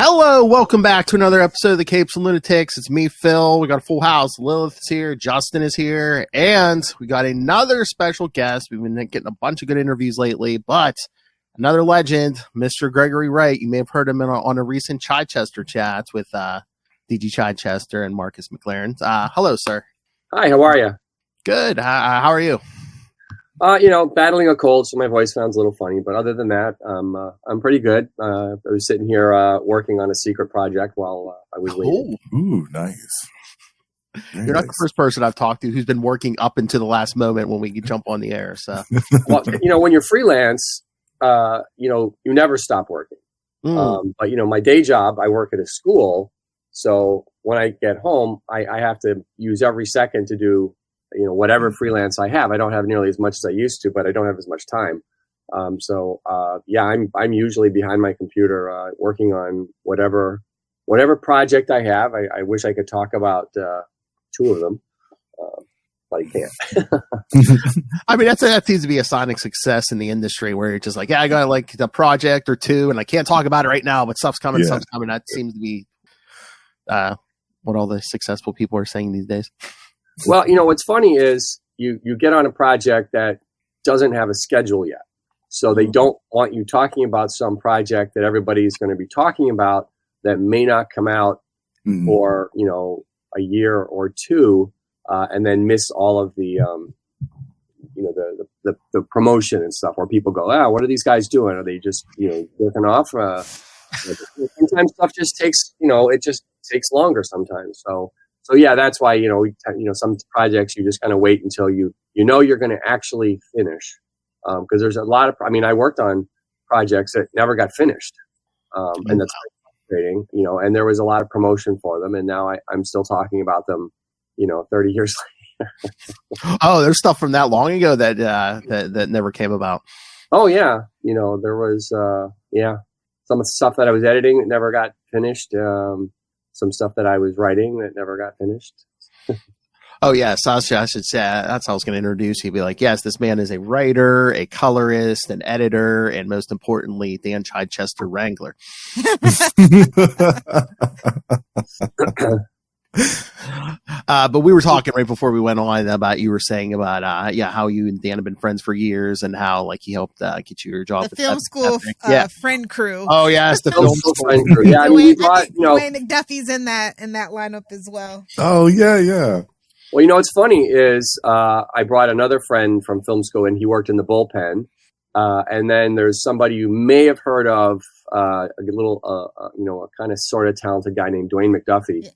Hello, welcome back to another episode of the Capes and Lunatics. It's me, Phil. We got a full house. Lilith is here, Justin is here, and we got another special guest. We've been getting a bunch of good interviews lately, but another legend, Mr. Gregory Wright. You may have heard him on a recent Chichester chat with DG Chichester and Marcus McLaren. Hello, sir. Hi, how are you? Good. How are you? Battling a cold, so my voice sounds a little funny. But other than that, I'm pretty good. I was sitting here working on a secret project while I was waiting. Ooh, nice. You're not the first person I've talked to who's been working up into the last moment when we can jump on the air. So, well, when you're freelance, you never stop working. But my day job, I work at a school, so when I get home, I have to use every second to do whatever freelance I have. I don't have nearly as much as I used to, but I don't have as much time. I'm usually behind my computer working on whatever project I have. I wish I could talk about two of them, but I can't. I mean, that seems to be a sign of success in the industry, where you're just like, I got like a project or two, and I can't talk about it right now, but stuff's coming. That seems to be what all the successful people are saying these days. Well, what's funny is you get on a project that doesn't have a schedule yet. So they don't want you talking about some project that everybody's going to be talking about that may not come out for, a year or two, and then miss all of the, the promotion and stuff, where people go, what are these guys doing? Are they just, working off? Sometimes stuff just takes, it just takes longer sometimes. So yeah, that's why, some projects you just kind of wait until you're going to actually finish. Because there's a lot of, I worked on projects that never got finished. And that's frustrating, and there was a lot of promotion for them. And now I'm still talking about them, 30 years later. Oh, there's stuff from that long ago that never came about. Oh yeah. There was, some of the stuff that I was editing that never got finished. Some stuff that I was writing that never got finished. Oh, yes. I should say that's how I was going to introduce you. Be like, yes, this man is a writer, a colorist, an editor, and most importantly, Dan Chichester Wrangler. But we were talking right before we went on about, you were saying about how you and Dan have been friends for years, and how like he helped get you your job. The film school friend crew. Oh yes, the film school friend crew. Yeah, Dwayne McDuffie's in that lineup as well. Oh yeah. Well, what's funny is I brought another friend from film school, and he worked in the bullpen. And then there's somebody you may have heard of, a little, a kind of sort of talented guy named Dwayne McDuffie.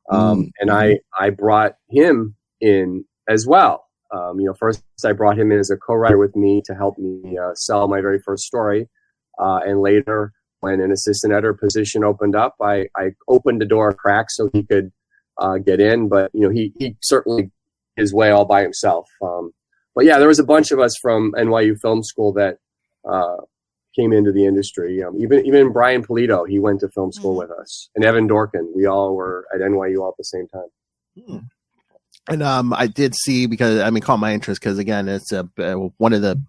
And I brought him in as well. First I brought him in as a co-writer with me to help me sell my very first story. And later, when an assistant editor position opened up, I opened the door a crack so he could get in. But, he certainly his way all by himself. But yeah, there was a bunch of us from NYU Film School that came into the industry. Even Brian Polito, he went to film school with us, and Evan Dorkin. We all were at NYU all at the same time. And I did see, because caught my interest because, again, it's one of the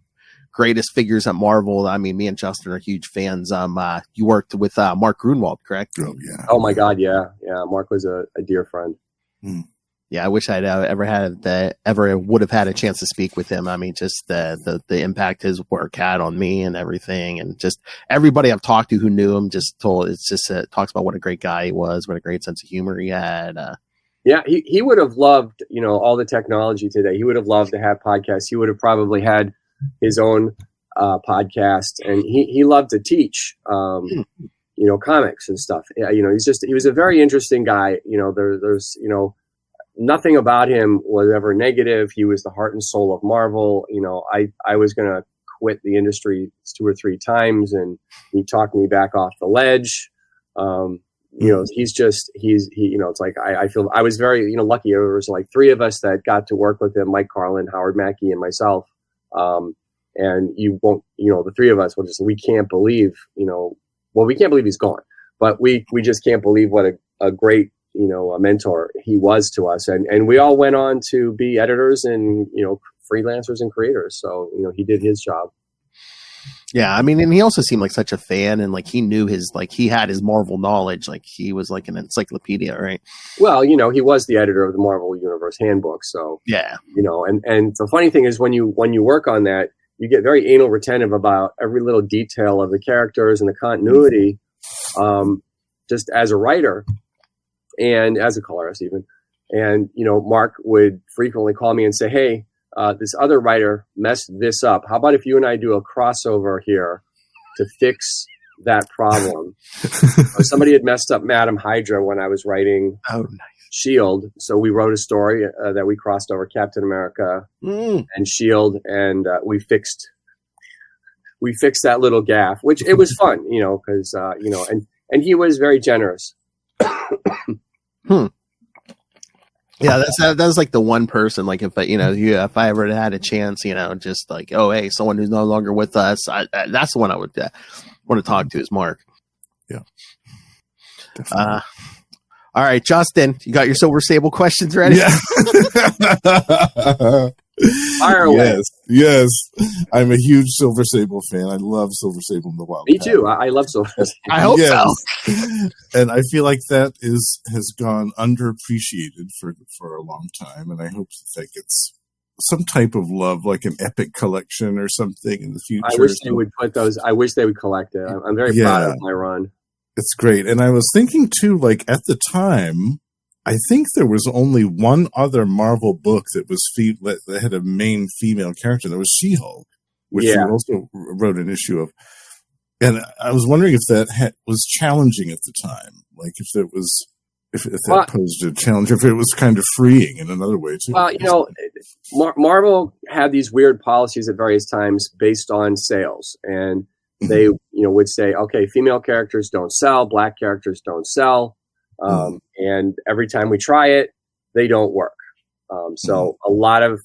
greatest figures at Marvel. Me and Justin are huge fans. You worked with Mark Grunwald, correct? Oh yeah. Oh my God, yeah. Mark was a dear friend. Yeah, I wish I'd ever would have had a chance to speak with him. Just the impact his work had on me and everything, and just everybody I've talked to who knew him talks about what a great guy he was, what a great sense of humor he had. Yeah, he would have loved, all the technology today. He would have loved to have podcasts. He would have probably had his own podcast, and he loved to teach, comics and stuff. Yeah, he was a very interesting guy. There's nothing about him was ever negative. He was the heart and soul of Marvel. I was going to quit the industry 2 or 3 times, and he talked me back off the ledge. It's like, I feel I was very, lucky. There was like 3 of us that got to work with him, Mike Carlin, Howard Mackey, and myself. And you won't, the 3 of us we can't believe, we can't believe he's gone, but we just can't believe what a great, a mentor he was to us. And we all went on to be editors and, freelancers and creators. So, he did his job. Yeah, I mean, and he also seemed like such a fan, and like he knew his, like he had his Marvel knowledge, like he was like an encyclopedia, right? Well, he was the editor of the Marvel Universe Handbook, so Yeah, and the funny thing is when you work on that, you get very anal retentive about every little detail of the characters and the continuity, just as a writer and as a colorist even. And Mark would frequently call me and say, "Hey, this other writer messed this up. How about if you and I do a crossover here to fix that problem?" Or somebody had messed up Madam Hydra when I was writing Shield. So we wrote a story that we crossed over Captain America and Shield, and we fixed that little gaffe, which it was fun, because and he was very generous. Yeah, that's like the one person, like if I ever had a chance, just like, oh, hey, someone who's no longer with us, that's the one I would want to talk to is Mark. Yeah. All right, Justin, you got your Silver Sable questions ready? Yeah. Fire away. Yes. I'm a huge Silver Sable fan. I love Silver Sable in the Wild. Me too. I love Silver Sable. I hope so. And I feel like that has gone underappreciated for a long time, and I hope that gets some type of love, like an epic collection or something in the future. I wish they would put those. I wish they would collect it. I'm very proud of my run. It's great. And I was thinking too, like at the time, I think there was only one other Marvel book that was that had a main female character. That was She-Hulk, which you also wrote an issue of. And I was wondering if that was challenging at the time, like if that posed a challenge, if it was kind of freeing in another way too. Well, Marvel had these weird policies at various times based on sales, and they would say, okay, female characters don't sell, black characters don't sell. And every time we try it, they don't work. So a lot of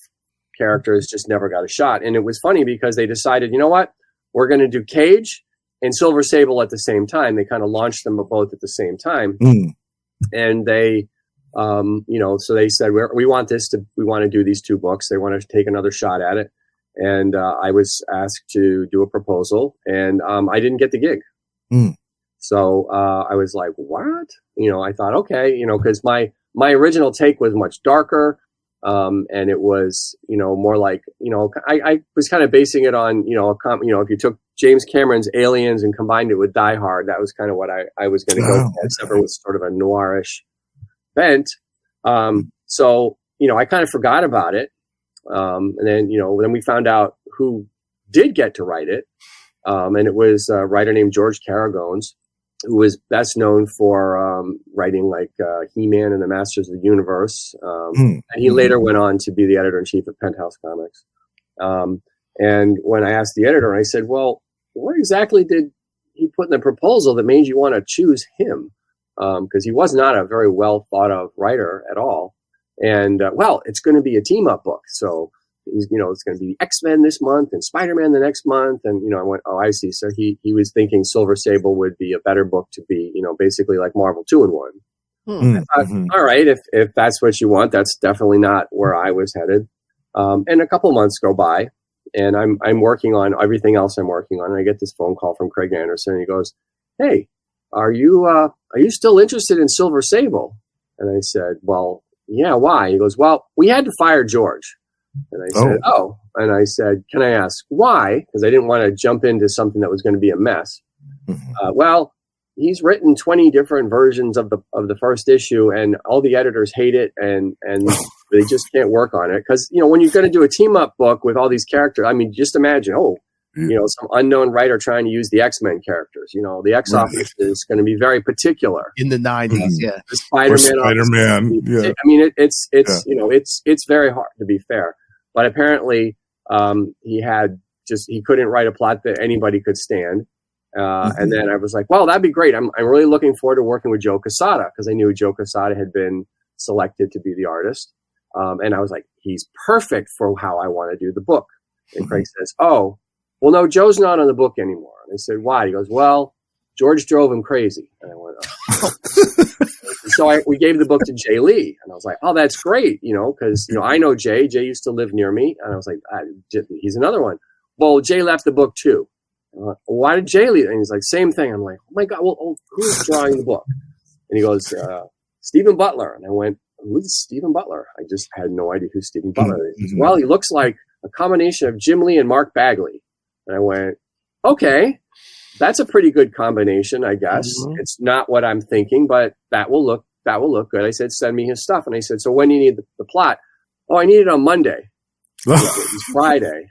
characters just never got a shot. And it was funny because they decided, you know what, we're going to do Cage and Silver Sable at the same time. They kind of launched them both at the same time. And they, so they said, we want to do these two books. They want to take another shot at it. And I was asked to do a proposal, and I didn't get the gig. So I was like, what? I thought, okay, because my original take was much darker, and it was, more like, I was kind of basing it on, if you took James Cameron's Aliens and combined it with Die Hard, that was kind of what I was going to go for, except for it was sort of a noirish bent. So, I kind of forgot about it. And then, then we found out who did get to write it. And it was a writer named George Caragones, who was best known for writing like He-Man and the Masters of the Universe. And he later went on to be the editor-in-chief of Penthouse Comics. And when I asked the editor, I said, well, what exactly did he put in the proposal that made you want to choose him? Because he was not a very well thought of writer at all. And, it's going to be a team-up book. So, it's going to be X-Men this month and Spider-Man the next month. And, I went, oh, I see. So he was thinking Silver Sable would be a better book to be, basically like Marvel 2-in-1. I thought, all right, if that's what you want, that's definitely not where I was headed. And a couple months go by, and I'm working on everything else I'm working on. And I get this phone call from Craig Anderson, and he goes, hey, are you still interested in Silver Sable? And I said, well, yeah, why? He goes, well, we had to fire George. And I said, oh. And I said, can I ask why? Because I didn't want to jump into something that was going to be a mess. Well, he's written 20 different versions of the first issue, and all the editors hate it, and they just can't work on it. Because, when you're going to do a team-up book with all these characters, I mean, just imagine, some unknown writer trying to use the X-Men characters. The X-Office is going to be very particular. In the 90s, yeah. The Spider-Man. Yeah. I mean, it's very hard, to be fair. But apparently, he couldn't write a plot that anybody could stand. And then I was like, well, that'd be great. I'm really looking forward to working with Joe Quesada, because I knew Joe Quesada had been selected to be the artist. And I was like, he's perfect for how I want to do the book. And Craig says, oh, well, no, Joe's not on the book anymore. And I said, why? He goes, well, George drove him crazy. And I went, oh. So we gave the book to Jay Lee, and I was like, oh, that's great, because, I know Jay. Jay used to live near me. And I was like, he's another one. Well, Jay left the book too. Why did Jay leave? And he's like, same thing. I'm like, oh my God, well, who's drawing the book? And he goes, Stephen Butler. And I went, who's Stephen Butler? I just had no idea who Stephen Butler is. Mm-hmm. Well, he looks like a combination of Jim Lee and Mark Bagley. And I went, okay, that's a pretty good combination, I guess. Mm-hmm. It's not what I'm thinking, but that will look good. I said, send me his stuff. And I said, so when do you need the plot? Oh, I need it on Monday. It was Friday.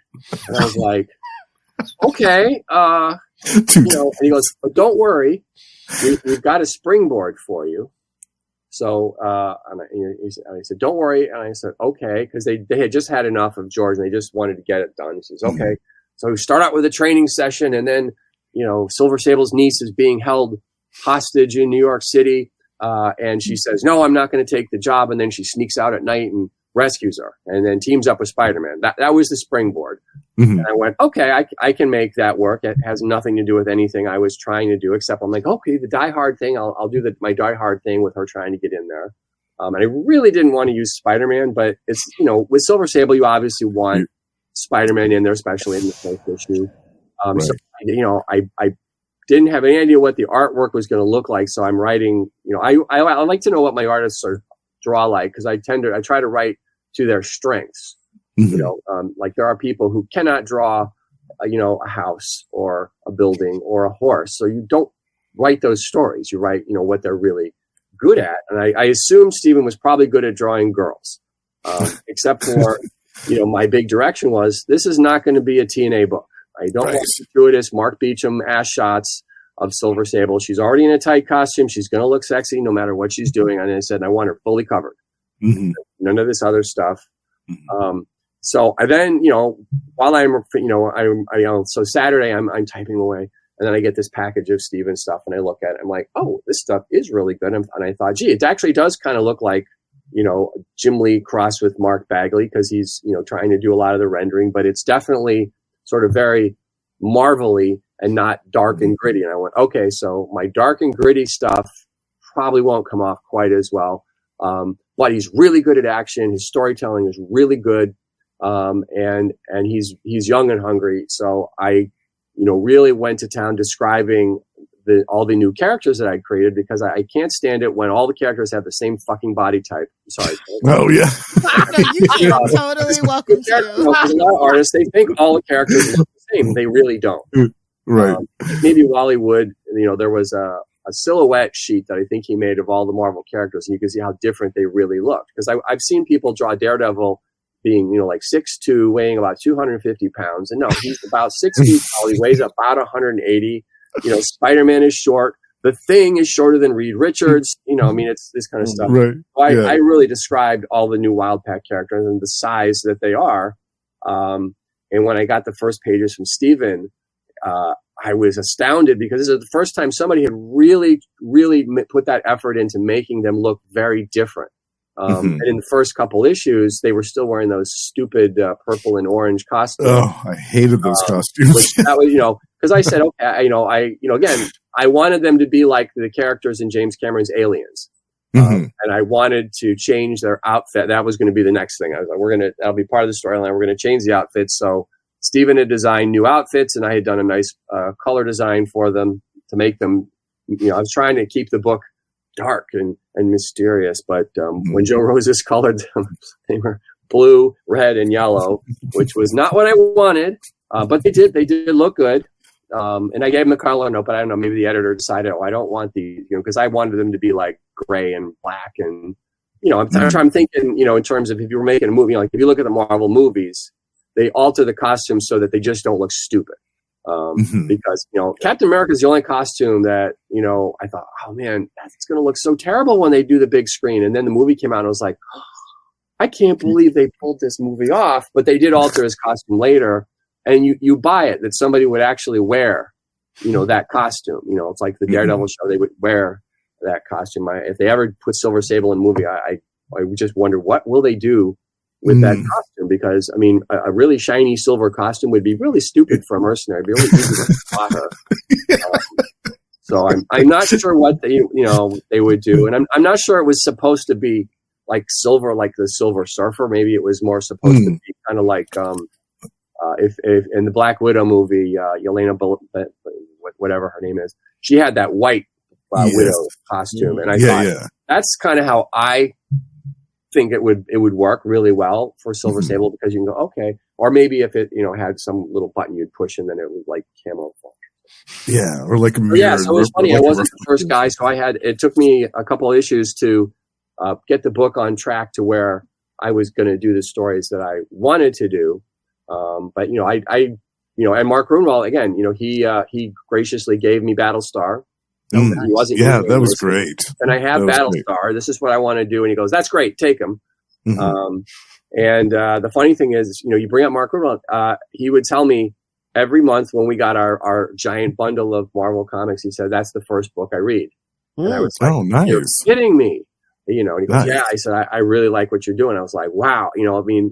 And I was like, okay. And he goes, but don't worry. We've got a springboard for you. So, and I said, don't worry. And I said, okay. Cause they had just had enough of George and they just wanted to get it done. He says, okay. Mm-hmm. So we start out with a training session and then, Silver Sable's niece is being held hostage in New York City. And she says, no, I'm not going to take the job. And then she sneaks out at night and rescues her and then teams up with Spider-Man. That was the springboard. Mm-hmm. And I went, okay, I can make that work. It has nothing to do with anything I was trying to do, except I'm like, okay, the Die Hard thing, I'll do my Die Hard thing with her trying to get in there. And I really didn't want to use Spider-Man, but it's, with Silver Sable, you obviously want Spider-Man in there, especially in the first issue. Right. So, I didn't have any idea what the artwork was going to look like. So I'm writing, I like to know what my artists draw like, because I try to write to their strengths. Mm-hmm. Like there are people who cannot draw, a house or a building or a horse. So you don't write those stories. You write, what they're really good at. And I assume Stephen was probably good at drawing girls, except for, my big direction was this is not going to be a TNA book. I don't want gratuitous Mark Beecham ass shots of Silver Sable. She's already in a tight costume. She's going to look sexy no matter what she's doing. And I said, I want her fully covered. Mm-hmm. None of this other stuff. Mm-hmm. So I then, while so Saturday I'm typing away and then I get this package of Steven stuff and I look at it. I'm like, oh, this stuff is really good. And I thought, gee, it actually does kind of look like, Jim Lee crossed with Mark Bagley because he's, trying to do a lot of the rendering, but it's definitely sort of very Marvel-y and not dark and gritty. And I went, okay, so my dark and gritty stuff probably won't come off quite as well. But he's really good at action. His storytelling is really good. And he's young and hungry. So I, really went to town describing all the new characters that I created because I can't stand it when all the characters have the same fucking body type. Sorry. Oh yeah. No, you are totally welcome to. A lot of artists, they think all the characters look the same. They really don't. Right. Maybe Wally Wood, there was a silhouette sheet that I think he made of all the Marvel characters, and you can see how different they really looked. Because I've seen people draw Daredevil being, like 6'2", weighing about 250 pounds. And no, he's about 6 feet tall. He weighs about 180. Spider-Man is short. The Thing is shorter than Reed Richards. It's this kind of stuff. Right. So I really described all the new Wild Pack characters and the size that they are. And when I got the first pages from Steven, I was astounded because this is the first time somebody had really, really put that effort into making them look very different. And in the first couple issues, they were still wearing those stupid purple and orange costumes. Oh, I hated those costumes. That was, because I said, okay, again, I wanted them to be like the characters in James Cameron's Aliens. And I wanted to change their outfit. That was going to be the next thing. I was like, that'll be part of the storyline. We're going to change the outfits. So Steven had designed new outfits and I had done a nice color design for them to make them, I was trying to keep the book dark and mysterious. But when Joe Rosas colored them, they were blue, red, and yellow, which was not what I wanted. But they did look good. And I gave them a color note, but I don't know, maybe the editor decided, I don't want these, because I wanted them to be like gray and black. And, I'm thinking, in terms of if you were making a movie, like if you look at the Marvel movies, they alter the costumes so that they just don't look stupid. Because, Captain America is the only costume that, I thought, oh man, that's going to look so terrible when they do the big screen. And then the movie came out and I was like, oh, I can't believe they pulled this movie off, but they did alter his costume later. And you buy it that somebody would actually wear, that costume. It's like the Daredevil show, they would wear that costume. If they ever put Silver Sable in a movie, I would just wonder what will they do with that costume? Because, a really shiny silver costume would be really stupid for a mercenary. It'd be really easy to spot her. So I'm not sure what they would do. And I'm not sure it was supposed to be like silver, like the Silver Surfer. Maybe it was more supposed to be kind of like, If in the Black Widow movie, Yelena, whatever her name is, she had that white widow costume, and I thought that's kind of how I think it would work really well for Silver Sable, because you can go, okay, or maybe if it had some little button you'd push and then it was like camouflage. Yeah, or like a mirror. Yeah, so it was funny. I wasn't the first guy, so it took me a couple of issues to get the book on track to where I was going to do the stories that I wanted to do. But and Mark Grunwald again, he graciously gave me Battlestar. He wasn't that was great. And I have Battlestar. This is what I want to do. And he goes, "That's great. Take him." And the funny thing is, you bring up Mark Grunwald. He would tell me every month when we got our giant bundle of Marvel comics, he said, "That's the first book I read." And I was like, "Oh, nice! You're kidding me!" And he goes, "Yeah." I said, I really like what you're doing." I was like, "Wow!"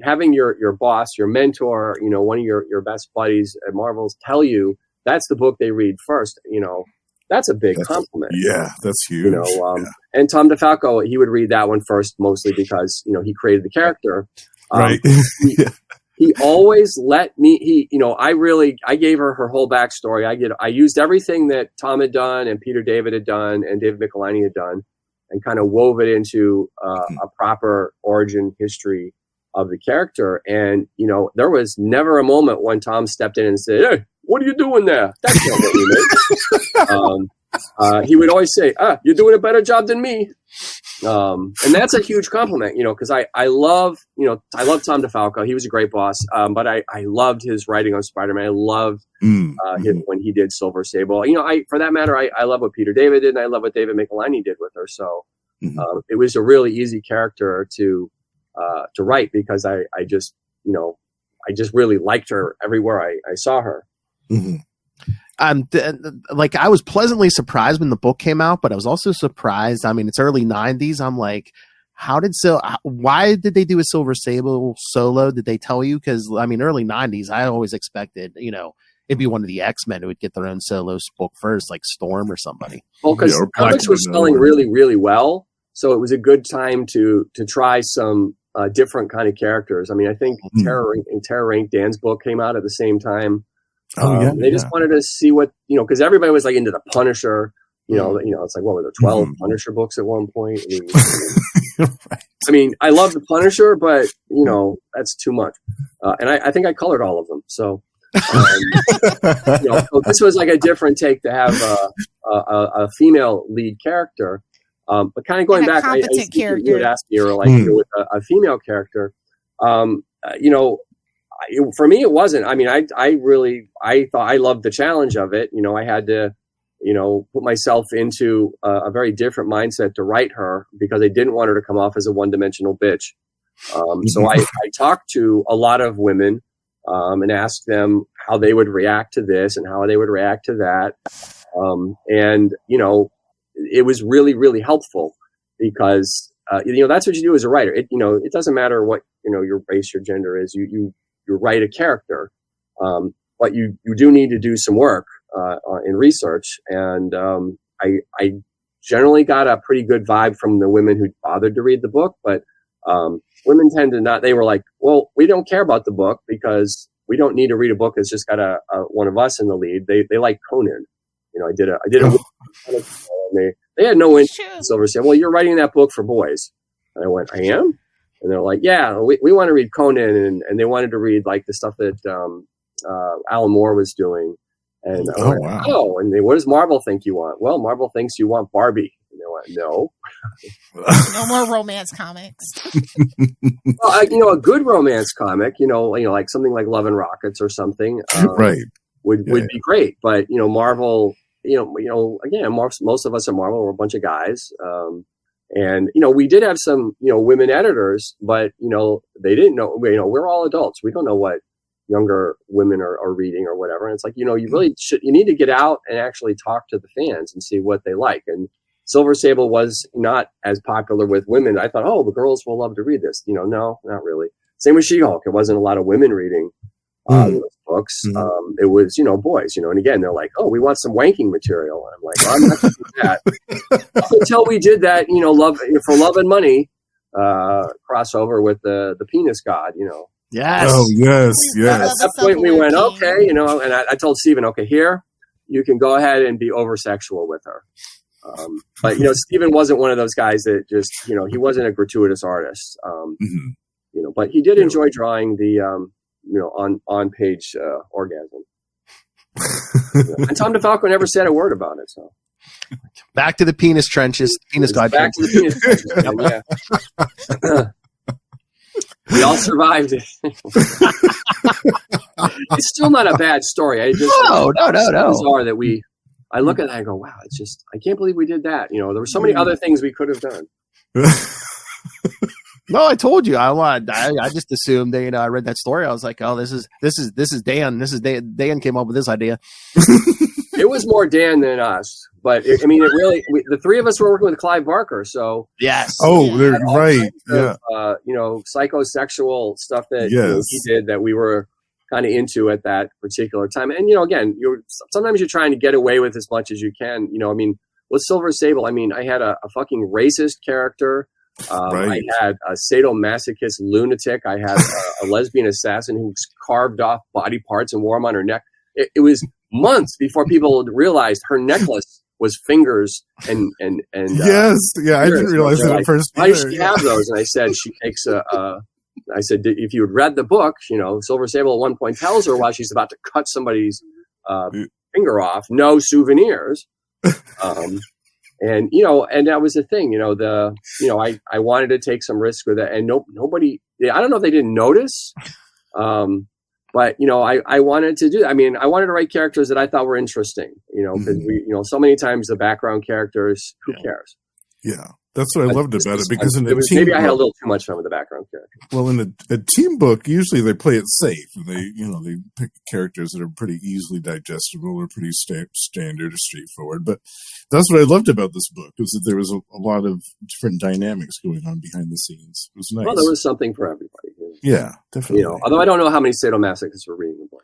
Having your boss, your mentor, one of your best buddies at Marvel's tell you that's the book they read first. That's a big compliment. Yeah, that's huge. And Tom DeFalco, he would read that one first, mostly because he created the character. Right. He always let me. I gave her whole backstory. I used everything that Tom had done and Peter David had done and David Michelinie had done, and kind of wove it into a proper origin history of the character. And there was never a moment when Tom stepped in and said, "Hey, what are you doing there? That's not what we made." He would always say, "You're doing a better job than me." And that's a huge compliment, because I love Tom DeFalco. He was a great boss. But I loved his writing on Spider-Man. I loved when he did Silver Sable. For that matter, I love what Peter David did, and I love what David Michelinie did with her. So it was a really easy character to write, because I just really liked her everywhere I saw her. I was pleasantly surprised when the book came out, but I was also surprised. I mean, it's early 90s. I'm like, why did they do a Silver Sable solo? Did they tell you? Because early 90s, I always expected, it'd be one of the X-Men who would get their own solo book first, like Storm or somebody. Well, because comics were selling really, really well, so it was a good time to try some different kind of characters. I think Terror Inc. Dan's book came out at the same time. They just wanted to see what, because everybody was like into the Punisher, it's like, what were there, 12 Punisher books at one point? Right. I love the Punisher, but, that's too much. And I think I colored all of them. So, so this was like a different take to have a female lead character. But kind of going back, I you would ask me, or with a female character, for me, it wasn't. I thought I loved the challenge of it. I had to, put myself into a very different mindset to write her, because I didn't want her to come off as a one-dimensional bitch. So I talked to a lot of women and asked them how they would react to this and how they would react to that. And it was really, really helpful, because that's what you do as a writer. It doesn't matter what your race, your gender is. You write a character, but you do need to do some work in research. And I generally got a pretty good vibe from the women who bothered to read the book, but women tend to not. They were like, "Well, we don't care about the book because we don't need to read a book that's just got one of us in the lead." They like Conan. I did a and they had no interest in Silver Sable. Well, you're writing that book for boys. And I went, "I am?" And they're like, "Yeah, we want to read Conan," and they wanted to read like the stuff that Alan Moore was doing. And I went, wow. And what does Marvel think you want? Well, Marvel thinks you want Barbie. And they went, no. No more romance comics. Well, a good romance comic, like something like Love and Rockets or something, right, would be great. But Marvel, again, most of us at Marvel were a bunch of guys. And, we did have some, women editors, but, they didn't know, we're all adults. We don't know what younger women are reading or whatever. And it's like, you really you need to get out and actually talk to the fans and see what they like. And Silver Sable was not as popular with women. I thought, the girls will love to read this. No, not really. Same with She-Hulk. It wasn't a lot of women reading those books. It was, boys, and again, they're like, we want some wanking material. And I'm like, I'm not going to do that. Until we did that, Love and Money crossover with the penis god, Yes. Oh, yes, We yes. love At that a point, we went, self-aware okay, and I told Stephen, okay, here, you can go ahead and be over-sexual with her. But, Stephen wasn't one of those guys that just, he wasn't a gratuitous artist. But he did enjoy drawing the, on-page orgasm. And Tom DeFalco never said a word about it, so. Back to the penis trenches. Penis guy. Back to the penis trenches. Yeah. We all survived it. It's still not a bad story. No. Bizarre that I look at that and go, wow, it's just, I can't believe we did that. There were so many other things we could have done. No, I told you. I just assumed that, I read that story. I was like, oh, this is Dan. Dan came up with this idea. It was more Dan than us, but it really, the three of us were working with Clive Barker. So yes. Oh, they're right. Yeah. Psychosexual stuff that he did that we were kind of into at that particular time. And, again, sometimes you're trying to get away with as much as you can, with Silver Sable. I had a fucking racist character. I had a sadomasochist lunatic. I had a lesbian assassin who carved off body parts and wore them on her neck. It was months before people realized her necklace was fingers and yes, yeah, I didn't realize that at first. Why does she have those? And I said she takes I said if you had read the book, Silver Sable at one point tells her while she's about to cut somebody's finger off, no souvenirs. And that was the thing, I wanted to take some risk with it, and nobody, I don't know if they didn't notice, but I wanted to do. I wanted to write characters that I thought were interesting, because so many times the background characters, who cares? Yeah, that's what I loved about it, because maybe I had a little too much fun with the background character. Well, in a team book, usually they play it safe, and they pick characters that are pretty easily digestible or pretty standard or straightforward. But that's what I loved about this book, was that there was a lot of different dynamics going on behind the scenes. It was nice. Well, there was something for everybody. Yeah, definitely. Although I don't know how many sadomasochists were reading the book.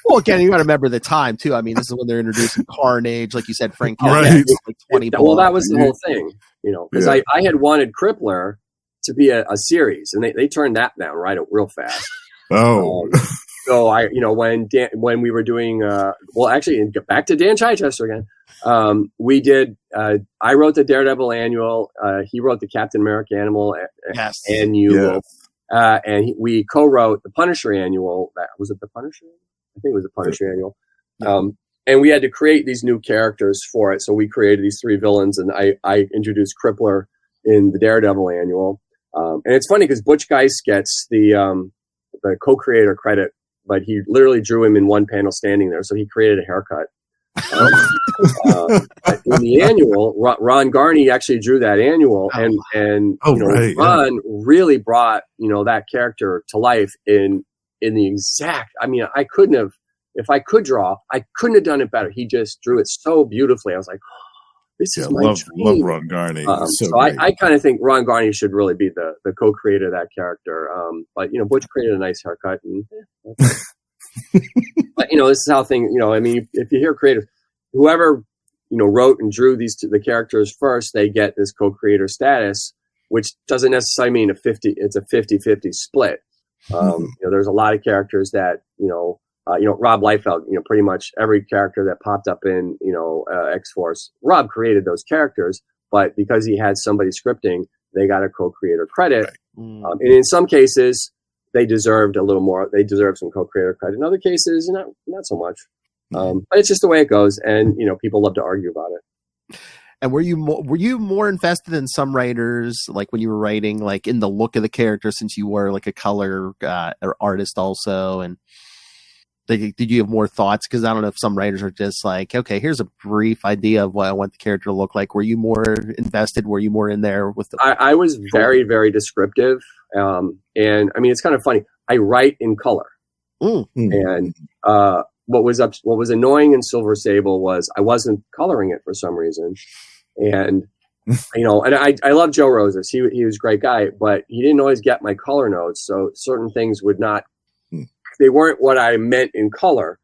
Well, again, you got to remember the time too. This is when they're introducing Carnage, like you said, Frank. Right. Like 20. Well, that was the whole thing, because I had wanted Crippler to be a series, and they turned that down real fast. Oh. So when we were doing, actually, get back to Dan Chichester again. We did. I wrote the Daredevil annual. He wrote the Captain America annual annual, and we co-wrote the Punisher annual. Was it the Punisher? I think it was the Punisher annual. And we had to create these new characters for it. So we created these three villains, and I introduced Crippler in the Daredevil annual. And it's funny because Butch Geist gets the co-creator credit, but he literally drew him in one panel standing there. So he created a haircut. In the annual, Ron Garney actually drew that annual, and Ron really brought that character to life in the exact. I couldn't have, if I could draw, I couldn't have done it better. He just drew it so beautifully. I was like, this is my dream. Love Ron Garney. So I kind of think Ron Garney should really be the co-creator of that character. But Butch created a nice haircut, and but this is how things. If you hear creative, whoever wrote and drew the characters first, they get this co-creator status, which doesn't necessarily mean it's a 50-50 split. There's a lot of characters that Rob Liefeld, pretty much every character that popped up in X-Force, Rob created those characters, but because he had somebody scripting, they got a co-creator credit. Right. And in some cases, they deserved a little more. They deserved some co-creator credit. In other cases, not so much. But it's just the way it goes, and people love to argue about it. And were you more invested than some writers, like when you were writing, like in the look of the character, since you were like a color artist also? And did you have more thoughts? Because I don't know if some writers are just like, okay, here's a brief idea of what I want the character to look like. Were you more invested? Were you more in there with the? I was very, very descriptive, and it's kind of funny. I write in color, and what was annoying in Silver Sable was I wasn't coloring it for some reason. And, and I love Joe Rosas. He was a great guy, but he didn't always get my color notes. So certain things they weren't what I meant in color.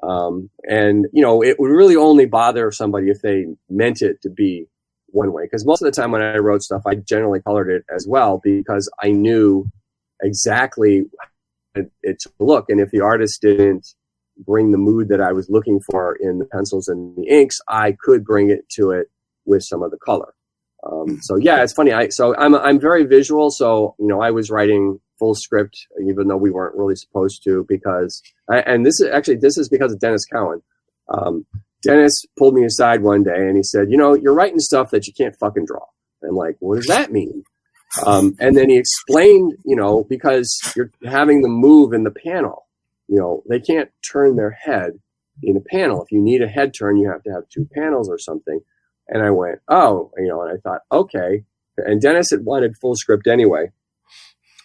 And it would really only bother somebody if they meant it to be one way. Cause most of the time when I wrote stuff, I generally colored it as well, because I knew exactly it to look. And if the artist didn't bring the mood that I was looking for in the pencils and the inks, I could bring it to it with some of the color. So yeah, it's funny. I'm very visual. So, I was writing full script, even though we weren't really supposed to, because this is because of Dennis Cowan. Dennis pulled me aside one day and he said, you're writing stuff that you can't fucking draw. And I'm like, what does that mean? And then he explained, because you're having them move in the panel, they can't turn their head in a panel. If you need a head turn, you have to have two panels or something. And I went, oh, and I thought, okay. And Dennis had wanted full script anyway.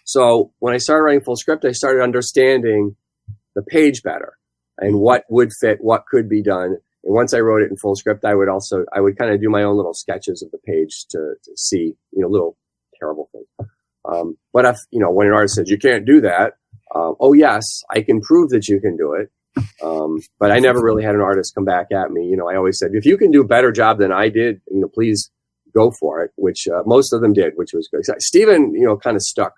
So when I started writing full script, I started understanding the page better and what would fit, what could be done. And once I wrote it in full script, I would kind of do my own little sketches of the page to see, little terrible things. But if, when an artist says you can't do that, oh yes, I can prove that you can do it. But I never really had an artist come back at me. I always said, if you can do a better job than I did, please go for it, which most of them did, which was good. Stephen, kind of stuck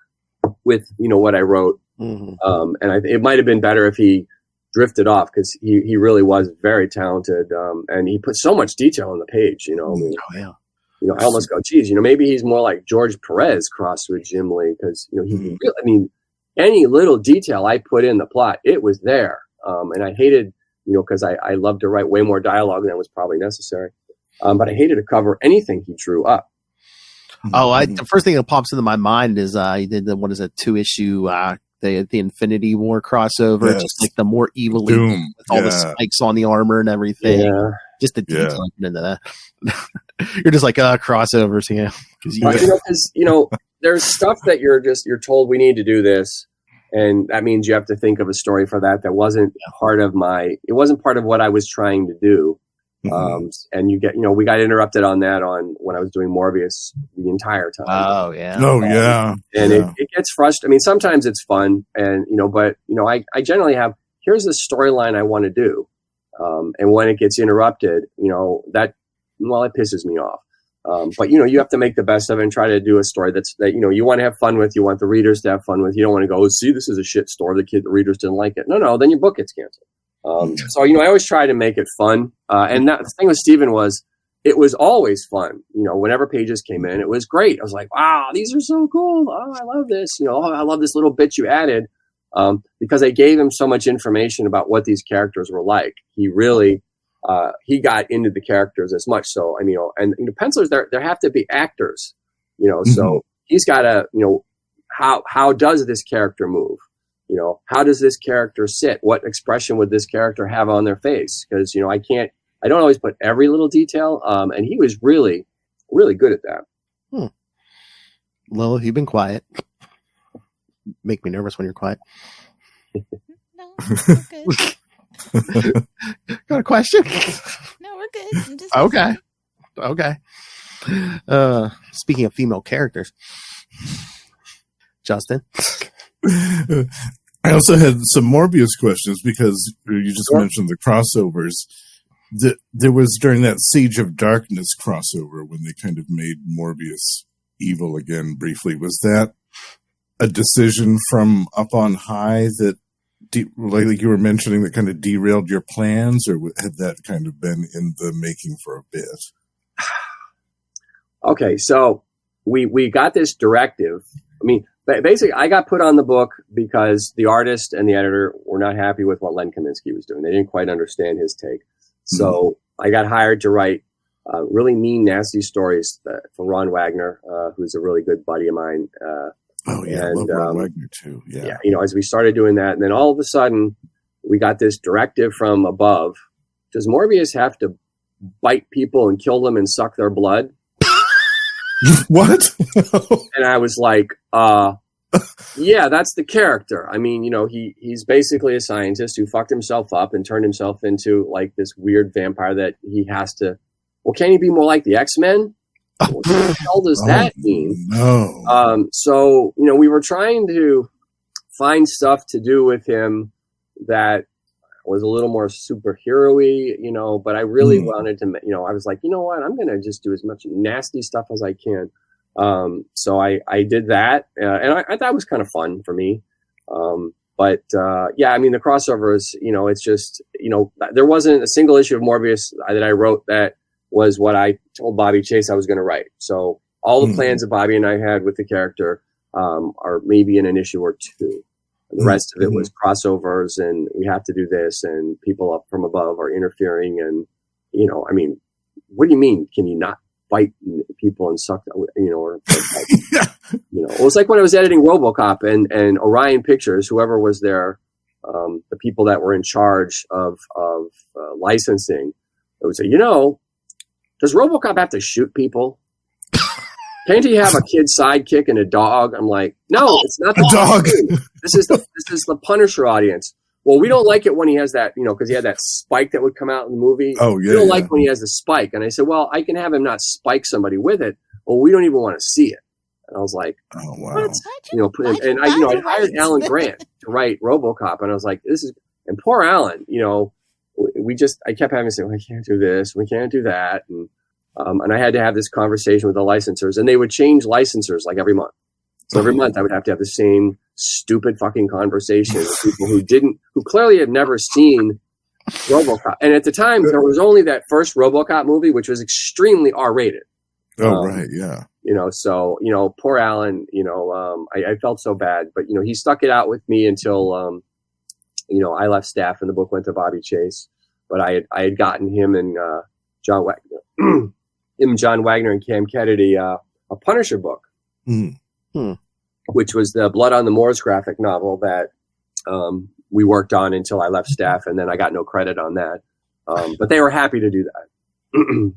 with, what I wrote. Mm-hmm. And it might have been better if he drifted off, because he really was very talented. And he put so much detail on the page, Oh, yeah. I almost go, geez, maybe he's more like George Perez crossed with Jim Lee, because, he really, any little detail I put in the plot, it was there. And I hated, because I love to write way more dialogue than was probably necessary. But I hated to cover anything he drew up. Oh, the first thing that pops into my mind is he did the 2-issue the Infinity War crossover, yes. just like the more evilly Doom. with all the spikes on the armor and everything. Yeah. Just the detail into that. You're just like crossovers, because there's stuff that you're told we need to do this, and that means you have to think of a story for that. That wasn't part of what I was trying to do. Mm-hmm. And we got interrupted on that when I was doing Morbius the entire time. Oh yeah. And it gets frustrating. I mean, sometimes it's fun, and but I generally have, here's the storyline I want to do, and when it gets interrupted, it pisses me off. But you have to make the best of it and try to do a story that you want to have fun with. You want the readers to have fun with. You don't want to go, see, this is a shit story. The readers didn't like it. No, then your book gets canceled. So I always try to make it fun. And that the thing with Stephen was, it was always fun. Whenever pages came in, it was great. I was like, wow, these are so cool. Oh, I love this. I love this little bit you added. Because I gave him so much information about what these characters were like. He really, he got into the characters as much. So, and pencilers, there have to be actors, so he's got to, how does this character move? How does this character sit? What expression would this character have on their face? Because, I don't always put every little detail. And he was really, really good at that. Lilith, you've been quiet. Make me nervous when you're quiet. No, we're good. Got a question? No, we're good. I'm just Okay. Speaking of female characters, Justin. I also had some Morbius questions, because you just mentioned the crossovers. There was, during that Siege of Darkness crossover, when they kind of made Morbius evil again briefly, was that a decision from up on high that, like you were mentioning, that kind of derailed your plans, or had that kind of been in the making for a bit? Okay, so we got this directive. Basically, I got put on the book because the artist and the editor were not happy with what Len Kaminsky was doing. They didn't quite understand his take. So I got hired to write really mean, nasty stories for Ron Wagner, who's a really good buddy of mine. Oh yeah, I love Ron Wagner too. Yeah, as we started doing that, and then all of a sudden, we got this directive from above. Does Morbius have to bite people and kill them and suck their blood? What? And I was like, yeah, that's the character. He's basically a scientist who fucked himself up and turned himself into like this weird vampire that he has to. Well, can he be more like the X-Men? What the hell does that mean? No. So, we were trying to find stuff to do with him that was a little more superhero-y, but I really wanted to, I was like, you know what, I'm going to just do as much nasty stuff as I can. So I did that, and I thought it was kind of fun for me. But yeah, I mean, the crossovers, it's just, there wasn't a single issue of Morbius that I wrote that was what I told Bobby Chase I was going to write. So all the plans that Bobby and I had with the character are maybe in an issue or two. And the rest of it was crossovers, and we have to do this, and people up from above are interfering. And, I mean, what do you mean? Can you not bite people and suck, or it was like when I was editing RoboCop and Orion Pictures, whoever was there, the people that were in charge of licensing, it would say, does RoboCop have to shoot people? Can't he have a kid sidekick and a dog? I'm like, no, it's not the dog. This is the Punisher audience. Well, we don't like it when he has that, because he had that spike that would come out in the movie. Oh, yeah. We don't like when he has the spike. And I said, well, I can have him not spike somebody with it. Well, we don't even want to see it. And I was like, oh, wow. I hired Alan Grant to write RoboCop. And I was like, and poor Alan, I kept having to say, we can't do this. We can't do that. And I had to have this conversation with the licensors, and they would change licensors like every month. So every month I would have to have the same stupid fucking conversation with people who clearly had never seen RoboCop. And at the time, there was only that first RoboCop movie, which was extremely R-rated. Oh, right. Yeah. So, poor Alan, I felt so bad, but, he stuck it out with me until, I left staff and the book went to Bobby Chase, but I had gotten him and, John Wagner and Cam Kennedy, a Punisher book, which was the Blood on the Moors graphic novel that, we worked on until I left staff, and then I got no credit on that. But they were happy to do that.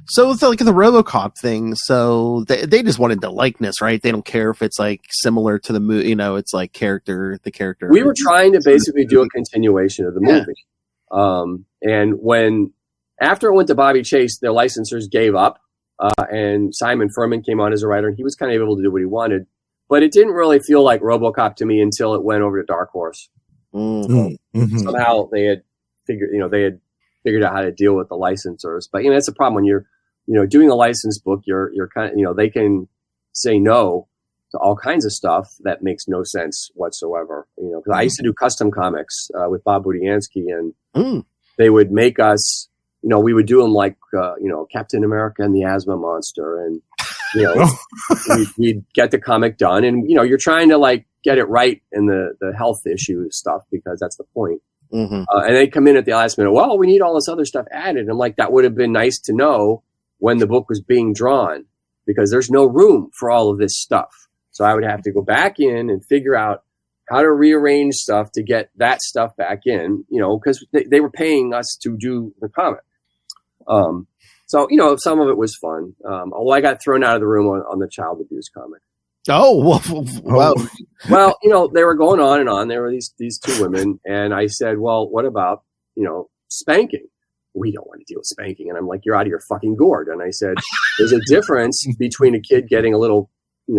So with the RoboCop thing, so they just wanted the likeness, right? They don't care if it's like similar to the movie, it's like the character. We were trying to basically do a continuation of the movie. And after it went to Bobby Chase, the licensors gave up, and Simon Furman came on as a writer, and he was kind of able to do what he wanted. But it didn't really feel like RoboCop to me until it went over to Dark Horse. Somehow they had figured out how to deal with the licensors. But that's a problem when you're doing a licensed book. You're kind of they can say no to all kinds of stuff that makes no sense whatsoever. Because I used to do custom comics with Bob Budiansky, and they would make us. We would do them like Captain America and the Asthma Monster, and we'd get the comic done, and you're trying to like get it right in the health issue stuff, because that's the point. And they come in at the last minute. Well, we need all this other stuff added. And I'm like, that would have been nice to know when the book was being drawn, because there's no room for all of this stuff. So I would have to go back in and figure out how to rearrange stuff to get that stuff back in, because they were paying us to do the comic. So some of it was fun. Although I got thrown out of the room on the child abuse comic. Oh, wow. Well, they were going on and on. There were these two women, and I said, well, what about, spanking? We don't want to deal with spanking. And I'm like, you're out of your fucking gourd. And I said, there's a difference between a kid getting a little,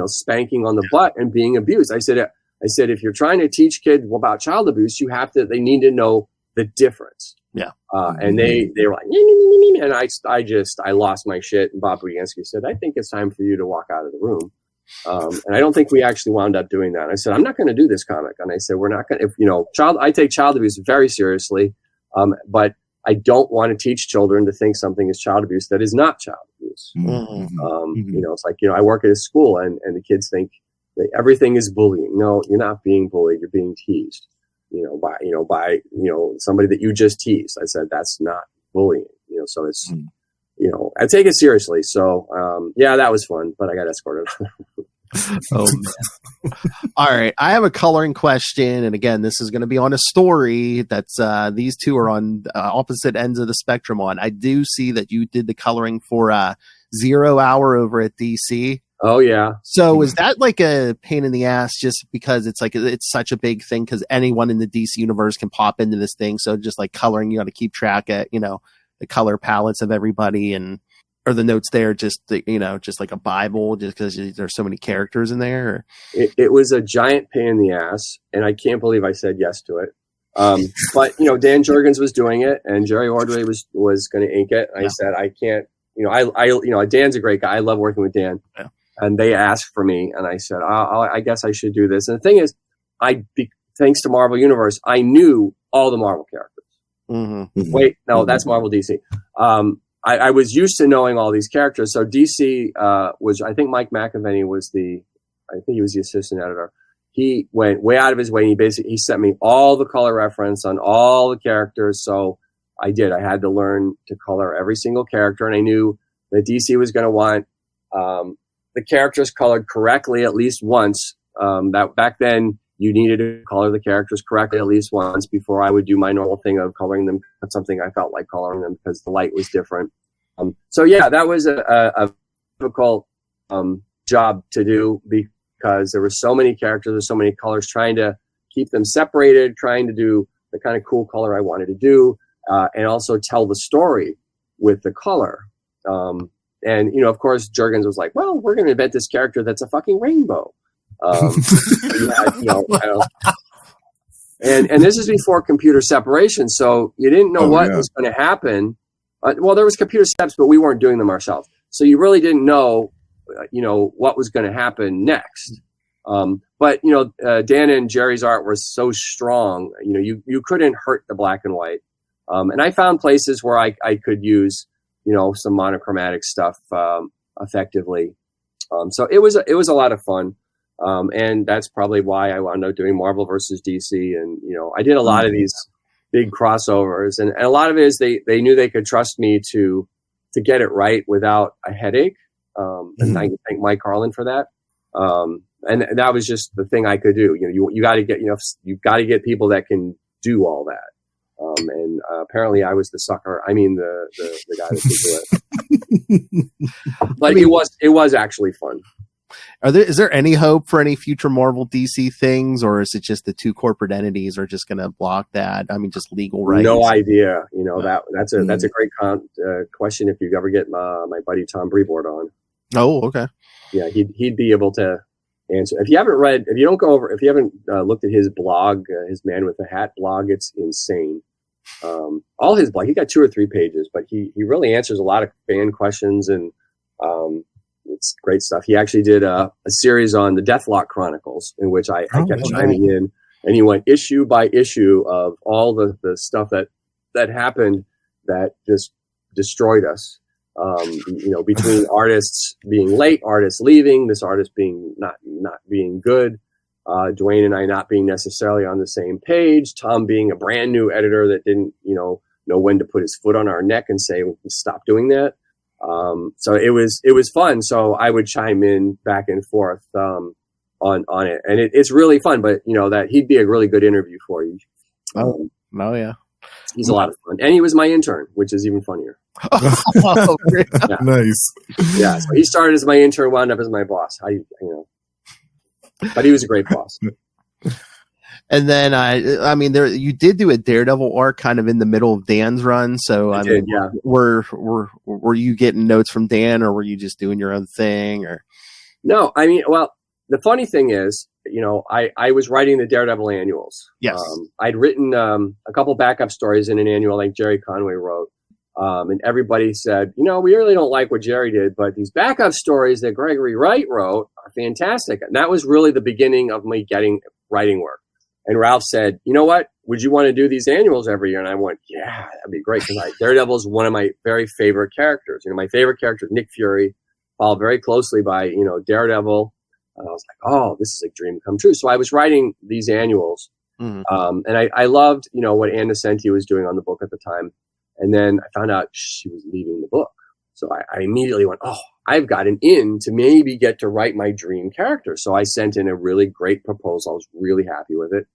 spanking on the butt and being abused. I said, if you're trying to teach kids about child abuse, they need to know the difference. Yeah. And they were like, and I lost my shit. And Bob Budiansky said, I think it's time for you to walk out of the room. And I don't think we actually wound up doing that. I said, I'm not going to do this comic. And I said, we're not going to, I take child abuse very seriously. But I don't want to teach children to think something is child abuse that is not child abuse. It's like, I work at a school and the kids think that everything is bullying. No, you're not being bullied. You're being teased, by somebody that you just teased. I said, that's not bullying, so it's, I take it seriously. So, that was fun, but I got escorted. Oh, man. All right. I have a coloring question. And again, this is going to be on a story that's these two are on opposite ends of the spectrum on. I do see that you did the coloring for 0 Hour over at DC. Oh, yeah. So is that like a pain in the ass just because it's like it's such a big thing because anyone in the DC universe can pop into this thing? So just like coloring, you got to keep track at, the color palettes of everybody and are the notes there just just like a Bible just because there's so many characters in there? Or? It was a giant pain in the ass, and I can't believe I said yes to it. But Dan Jurgens was doing it, and Jerry Ordway was going to ink it. I said I can't Dan's a great guy. I love working with Dan. Yeah. And they asked for me, and I said, I guess I should do this. And the thing is, thanks to Marvel Universe, I knew all the Marvel characters. Mm-hmm. Wait, no, that's Marvel DC. I was used to knowing all these characters. So DC was, I think Mike McAvenny was he was the assistant editor. He went way out of his way. He sent me all the color reference on all the characters. So I did. I had to learn to color every single character, and I knew that DC was going to want the characters colored correctly at least once. That back then you needed to color the characters correctly at least once before I would do my normal thing of coloring them. That's something I felt like coloring them because the light was different. So yeah, that was a difficult job to do because there were so many characters, there's so many colors, trying to keep them separated, trying to do the kind of cool color I wanted to do, and also tell the story with the color. And, of course, Jurgens was like, well, we're going to invent this character that's a fucking rainbow. And this is before computer separation, so you didn't know what was going to happen. Well, there was computer steps, but we weren't doing them ourselves. So you really didn't know, what was going to happen next. But Dan and Jerry's art was so strong, you couldn't hurt the black and white. And I found places where I could use, some monochromatic stuff effectively. So it was a lot of fun. And that's probably why I wound up doing Marvel versus DC. And, I did a lot of these big crossovers, and a lot of it is they knew they could trust me to get it right without a headache. And I thank Mike Carlin for that. And that was just the thing I could do. You got to get, you've got to get people that can do all that. And apparently I was the sucker. I mean, the guy that could do it. But it was actually fun. Is there any hope for any future Marvel DC things, or is it just the two corporate entities are just going to block that? I mean, just legal rights? No idea. That's a great question. If you ever get my buddy Tom Brevoort on. Oh, okay. Yeah, he'd be able to answer. If you haven't looked at his blog, his Man with the Hat blog, it's insane. All his blog, he got 2 or 3 pages, but he really answers a lot of fan questions, and it's great stuff. He actually did a series on the Deathlock Chronicles, in which I kept chiming in, and he went issue by issue of all the stuff that happened that just destroyed us. Between artists being late, artists leaving, this artist being not being good, Dwayne and I not being necessarily on the same page, Tom being a brand new editor that didn't, know when to put his foot on our neck and say, stop doing that. So it was fun. So I would chime in back and forth, on it, and it's really fun, but that he'd be a really good interview for you. Yeah. He's a lot of fun. And he was my intern, which is even funnier. Oh, yeah. Nice. Yeah. So he started as my intern, wound up as my boss. But he was a great boss. And then, you did do a Daredevil arc kind of in the middle of Dan's run. So, yeah. Were you getting notes from Dan, or were you just doing your own thing? Or no, the funny thing is, I was writing the Daredevil annuals. Yes. I'd written a couple backup stories in an annual like Jerry Conway wrote. And everybody said, we really don't like what Jerry did, but these backup stories that Gregory Wright wrote are fantastic. And that was really the beginning of me getting writing work. And Ralph said, you know what? Would you want to do these annuals every year? And I went, yeah, that'd be great. Because Daredevil is one of my very favorite characters. My favorite character is Nick Fury, followed very closely by, Daredevil. And I was like, oh, this is a dream come true. So I was writing these annuals. Mm-hmm. And I loved, what Ann Nocenti was doing on the book at the time. And then I found out she was leaving the book. So I immediately went, oh, I've got an in to maybe get to write my dream character. So I sent in a really great proposal. I was really happy with it.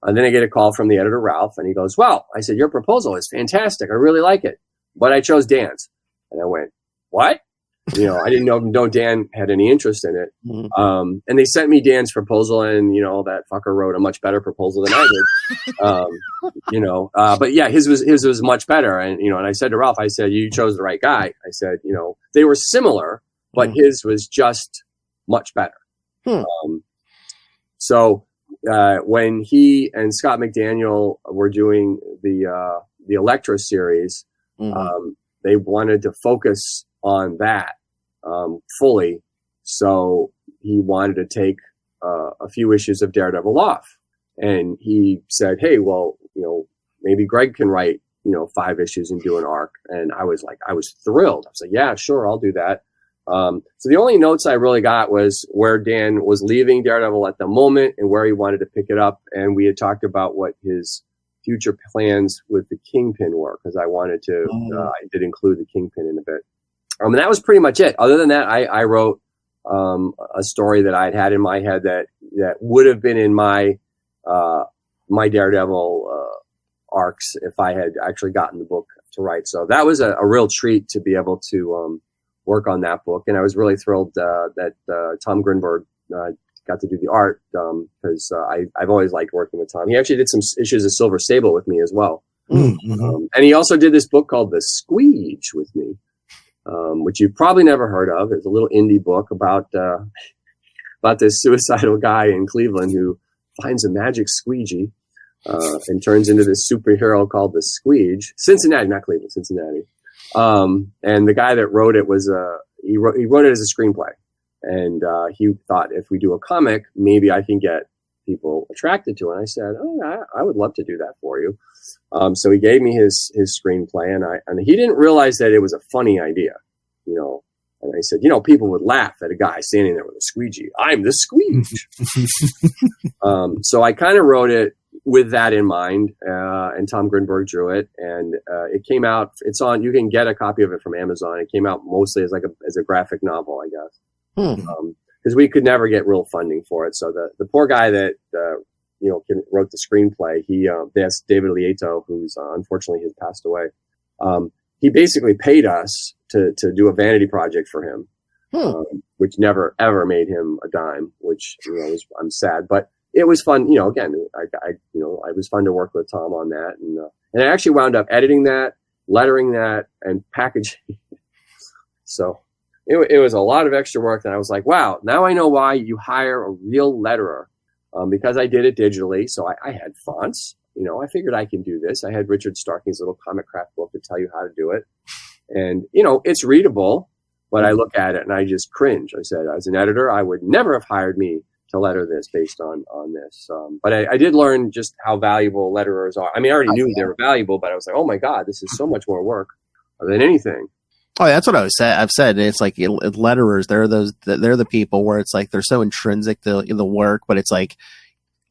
And then I get a call from the editor, Ralph, and he goes, well, I said, your proposal is fantastic. I really like it. But I chose Dan's. And I went, what? I didn't know Dan had any interest in it. Mm-hmm. And they sent me Dan's proposal, and, that fucker wrote a much better proposal than I did. But yeah, his was much better. And, and I said to Ralph, I said, you chose the right guy. I said, they were similar, but his was just much better. So when he and Scott McDaniel were doing the Elektra series, they wanted to focus on that fully. So he wanted to take a few issues of Daredevil off. And he said, hey, well, maybe Greg can write, 5 issues and do an arc. And I was thrilled. I was like, yeah, sure, I'll do that. So the only notes I really got was where Dan was leaving Daredevil at the moment and where he wanted to pick it up. And we had talked about what his future plans with the Kingpin were, because I wanted to, I did include the Kingpin in a bit. And that was pretty much it. Other than that, I wrote a story that I'd had in my head that would have been in my Daredevil arcs if I had actually gotten the book to write. So that was a real treat to be able to work on that book. And I was really thrilled that Tom Grinberg got to do the art because I've always liked working with Tom. He actually did some issues of Silver Sable with me as well. Mm-hmm. And he also did this book called The Squeege with me, which you've probably never heard of. It's a little indie book about this suicidal guy in Cleveland who finds a magic squeegee and turns into this superhero called the Squeege. Cincinnati, not Cleveland, Cincinnati. And the guy that wrote it was he wrote it as a screenplay. And he thought if we do a comic, maybe I can get people attracted to it. And I said, I would love to do that for you. So he gave me his screenplay, and he didn't realize that it was a funny idea, And I said, people would laugh at a guy standing there with a squeegee. I'm the Squeege. So I kind of wrote it with that in mind, and Tom Grinberg drew it, and it came out. It's on. You can get a copy of it from Amazon. It came out mostly as a graphic novel, I guess. Because we could never get real funding for it. So the poor guy that wrote the screenplay, that's David Lieto, who's unfortunately has passed away. He basically paid us to do a vanity project for him, which never ever made him a dime. Which I'm sad, but it was fun. Again, it was fun to work with Tom on that, and I actually wound up editing that, lettering that, and packaging. So. It was a lot of extra work, and I was like, wow, now I know why you hire a real letterer, because I did it digitally. So I had fonts, I figured I can do this. I had Richard Starking's little comic craft book to tell you how to do it. And, it's readable, but I look at it and I just cringe. I said, as an editor, I would never have hired me to letter this based on this. But I did learn just how valuable letterers are. I mean, I already knew they were valuable, but I was like, oh my God, this is so much more work than anything. Oh, that's what I've said. It's like letterers. They're the people where it's like they're so intrinsic to the work, but it's like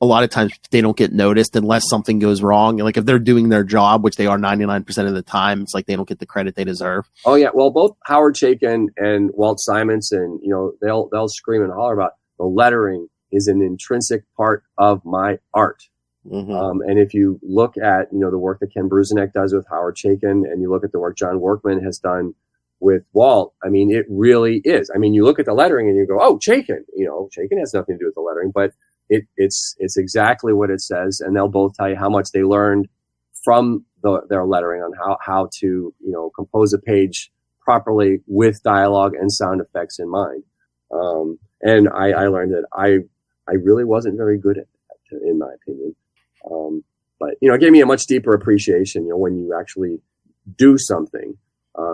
a lot of times they don't get noticed unless something goes wrong. Like if they're doing their job, which they are 99% of the time, it's like they don't get the credit they deserve. Oh yeah, well, both Howard Chaykin and Walt Simonson, they'll scream and holler about the lettering is an intrinsic part of my art. Mm-hmm. And if you look at the work that Ken Bruzenek does with Howard Chaykin, and you look at the work John Workman has done with Walt, I mean, it really is. I mean, you look at the lettering and you go, oh, Chaykin. Chaykin has nothing to do with the lettering, but it's exactly what it says. And they'll both tell you how much they learned from their lettering on how to, compose a page properly with dialogue and sound effects in mind. And I learned that I really wasn't very good at that, in my opinion. But, it gave me a much deeper appreciation, when you actually do something.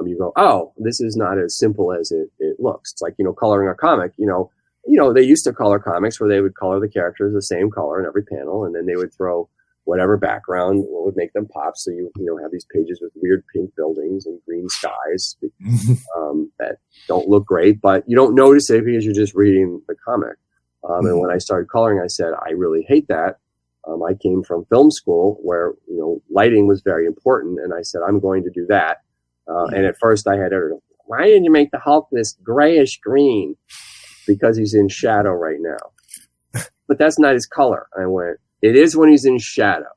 You go, oh, this is not as simple as it looks. It's like, coloring a comic, they used to color comics where they would color the characters the same color in every panel, and then they would throw whatever background would make them pop. So you have these pages with weird pink buildings and green skies that don't look great, but you don't notice it because you're just reading the comic. And when I started coloring, I said, I really hate that. I came from film school where, lighting was very important. And I said, I'm going to do that. And at first I had heard, why didn't you make the Hulk this grayish green? Because he's in shadow right now. But that's not his color. I went, it is when he's in shadow.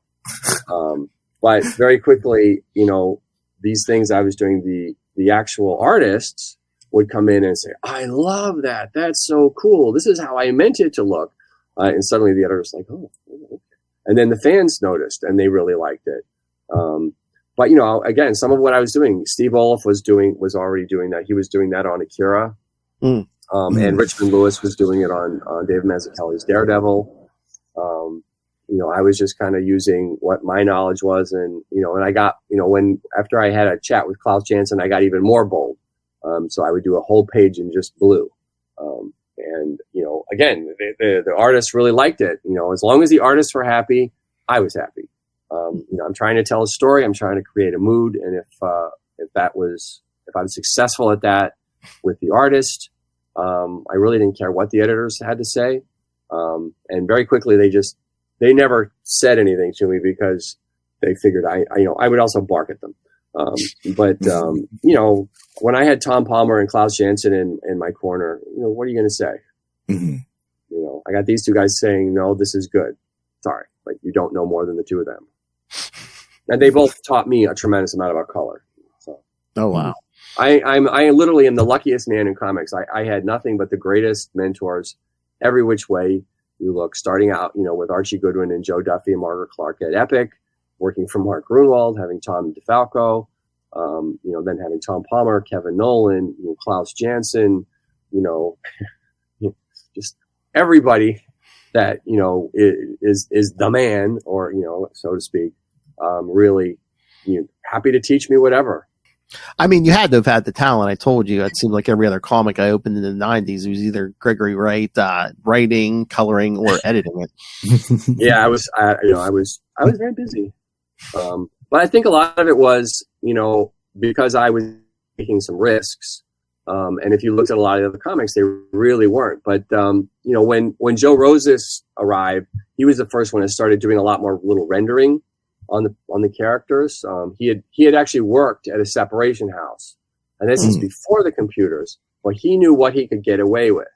But very quickly, these things I was doing, the actual artists would come in and say, I love that. That's so cool. This is how I meant it to look. And suddenly the editor's like, oh, okay. And then the fans noticed and they really liked it. But again, some of what I was doing, Steve Oliff was already doing that. He was doing that on Akira. And Richmond Lewis was doing it on David Mazzucchelli's Daredevil. I was just kind of using what my knowledge was. And I got, after I had a chat with Klaus Janson, I got even more bold. So I would do a whole page in just blue. And, again, the artists really liked it. As long as the artists were happy, I was happy. I'm trying to tell a story. I'm trying to create a mood. And if I was successful at that with the artist, I really didn't care what the editors had to say. And very quickly, they never said anything to me because they figured I would also bark at them. When I had Tom Palmer and Klaus Janson in my corner, what are you going to say? Mm-hmm. I got these two guys saying, no, this is good. Sorry. Like, you don't know more than the two of them. And they both taught me a tremendous amount about color. So, oh, wow. I literally am the luckiest man in comics. I had nothing but the greatest mentors every which way you look, starting out, with Archie Goodwin and Joe Duffy and Margaret Clark at Epic, working for Mark Grunwald, having Tom DeFalco, then having Tom Palmer, Kevin Nolan, Klaus Janson, just everybody that, is the man, or, so to speak, really happy to teach me whatever. I mean, you had to have had the talent. I told you, it seemed like every other comic I opened in the 90s, it was either Gregory Wright, writing, coloring, or editing it. Yeah, I was very busy. But I think a lot of it was, because I was taking some risks. And if you looked at a lot of the other comics, they really weren't. But, when Joe Rosas arrived, he was the first one that started doing a lot more little rendering on the characters. He had actually worked at a separation house, and this is before the computers, but he knew what he could get away with.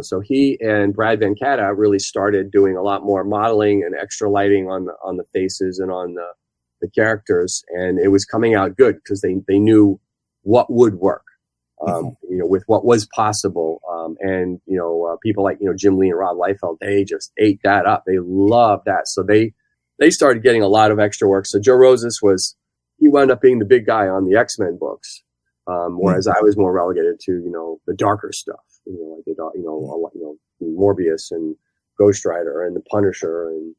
So he and Brad Venkata really started doing a lot more modeling and extra lighting on the faces and on the characters, and it was coming out good because they knew what would work, with what was possible. And people like Jim Lee and Rob Liefeld, they just ate that up. They loved that, so they started getting a lot of extra work. So Joe Rosas he wound up being the big guy on the X-Men books, whereas I was more relegated to the darker stuff, Morbius and Ghost Rider and the Punisher and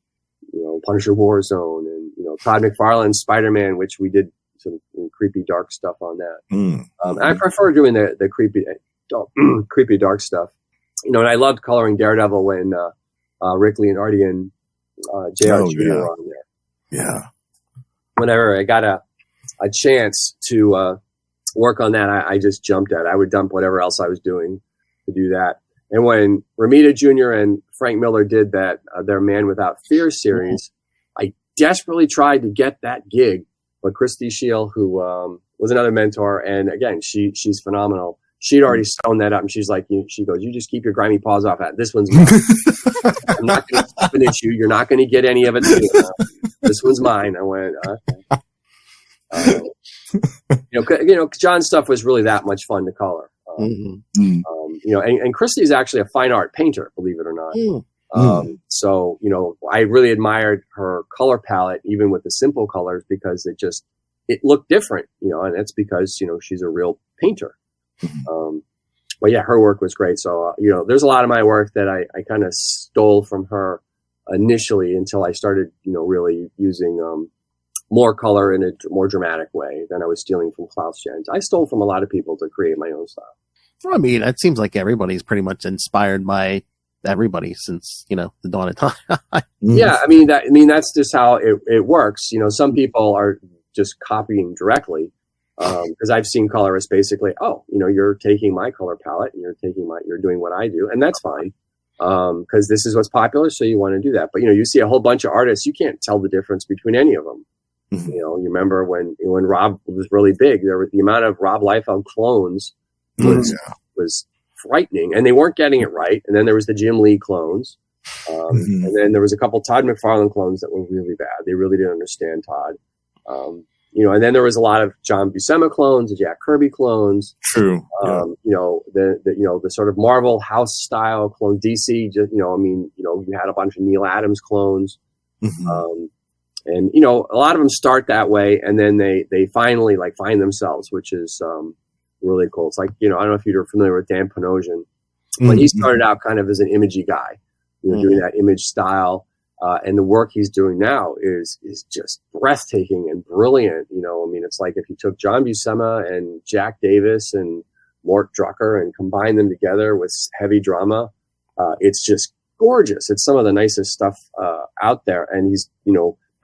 Punisher Warzone and Todd McFarlane's Spider-Man, which we did some creepy dark stuff on that. And I prefer doing the creepy dark stuff, and I loved coloring Daredevil when Rick Leonardi and J.R. Jr. were on there. Yeah. Whenever I got a chance to work on that, I just jumped at it. I would dump whatever else I was doing to do that. And when Romita Jr. and Frank Miller did that, their Man Without Fear series, I desperately tried to get that gig. But Christy Scheel, who was another mentor, and again, she's phenomenal. She'd already sewn that up, and she's like, she goes, "You just keep your grimy paws off that. This one's mine. I'm not going to step in issue. You're not going to get any of it. This one's mine." I went, okay. John's stuff was really that much fun to color. And Christy is actually a fine art painter, believe it or not. So, I really admired her color palette, even with the simple colors, because it looked different, and that's because, she's a real painter. But yeah, her work was great. So, there's a lot of my work that I kind of stole from her initially until I started, really using more color in a more dramatic way than I was stealing from Klaus Jans. I stole from a lot of people to create my own style. I mean, it seems like everybody's pretty much inspired by everybody since, the dawn of time. Yeah, I mean, that's just how it works. Some people are just copying directly. Because I've seen colorists basically, you're taking my color palette and you're doing what I do, and that's fine. Because this is what's popular, so you want to do that. But you see a whole bunch of artists, you can't tell the difference between any of them. You remember when Rob was really big, the amount of Rob Liefeld clones was frightening, and they weren't getting it right. And then there was the Jim Lee clones, and then there was a couple Todd McFarlane clones that were really bad. They really didn't understand Todd. And then there was a lot of John Buscema clones, the Jack Kirby clones. True. The sort of Marvel house style clone, DC. You had a bunch of Neil Adams clones. And a lot of them start that way, and then they finally find themselves, which is really cool. It's like, I don't know if you're familiar with Dan Panosian, but he started out kind of as an imagey guy, doing that image style. And the work he's doing now is just breathtaking and brilliant. It's like if you took John Buscema and Jack Davis and Mort Drucker and combine them together with heavy drama. It's just gorgeous. It's some of the nicest stuff out there, and he's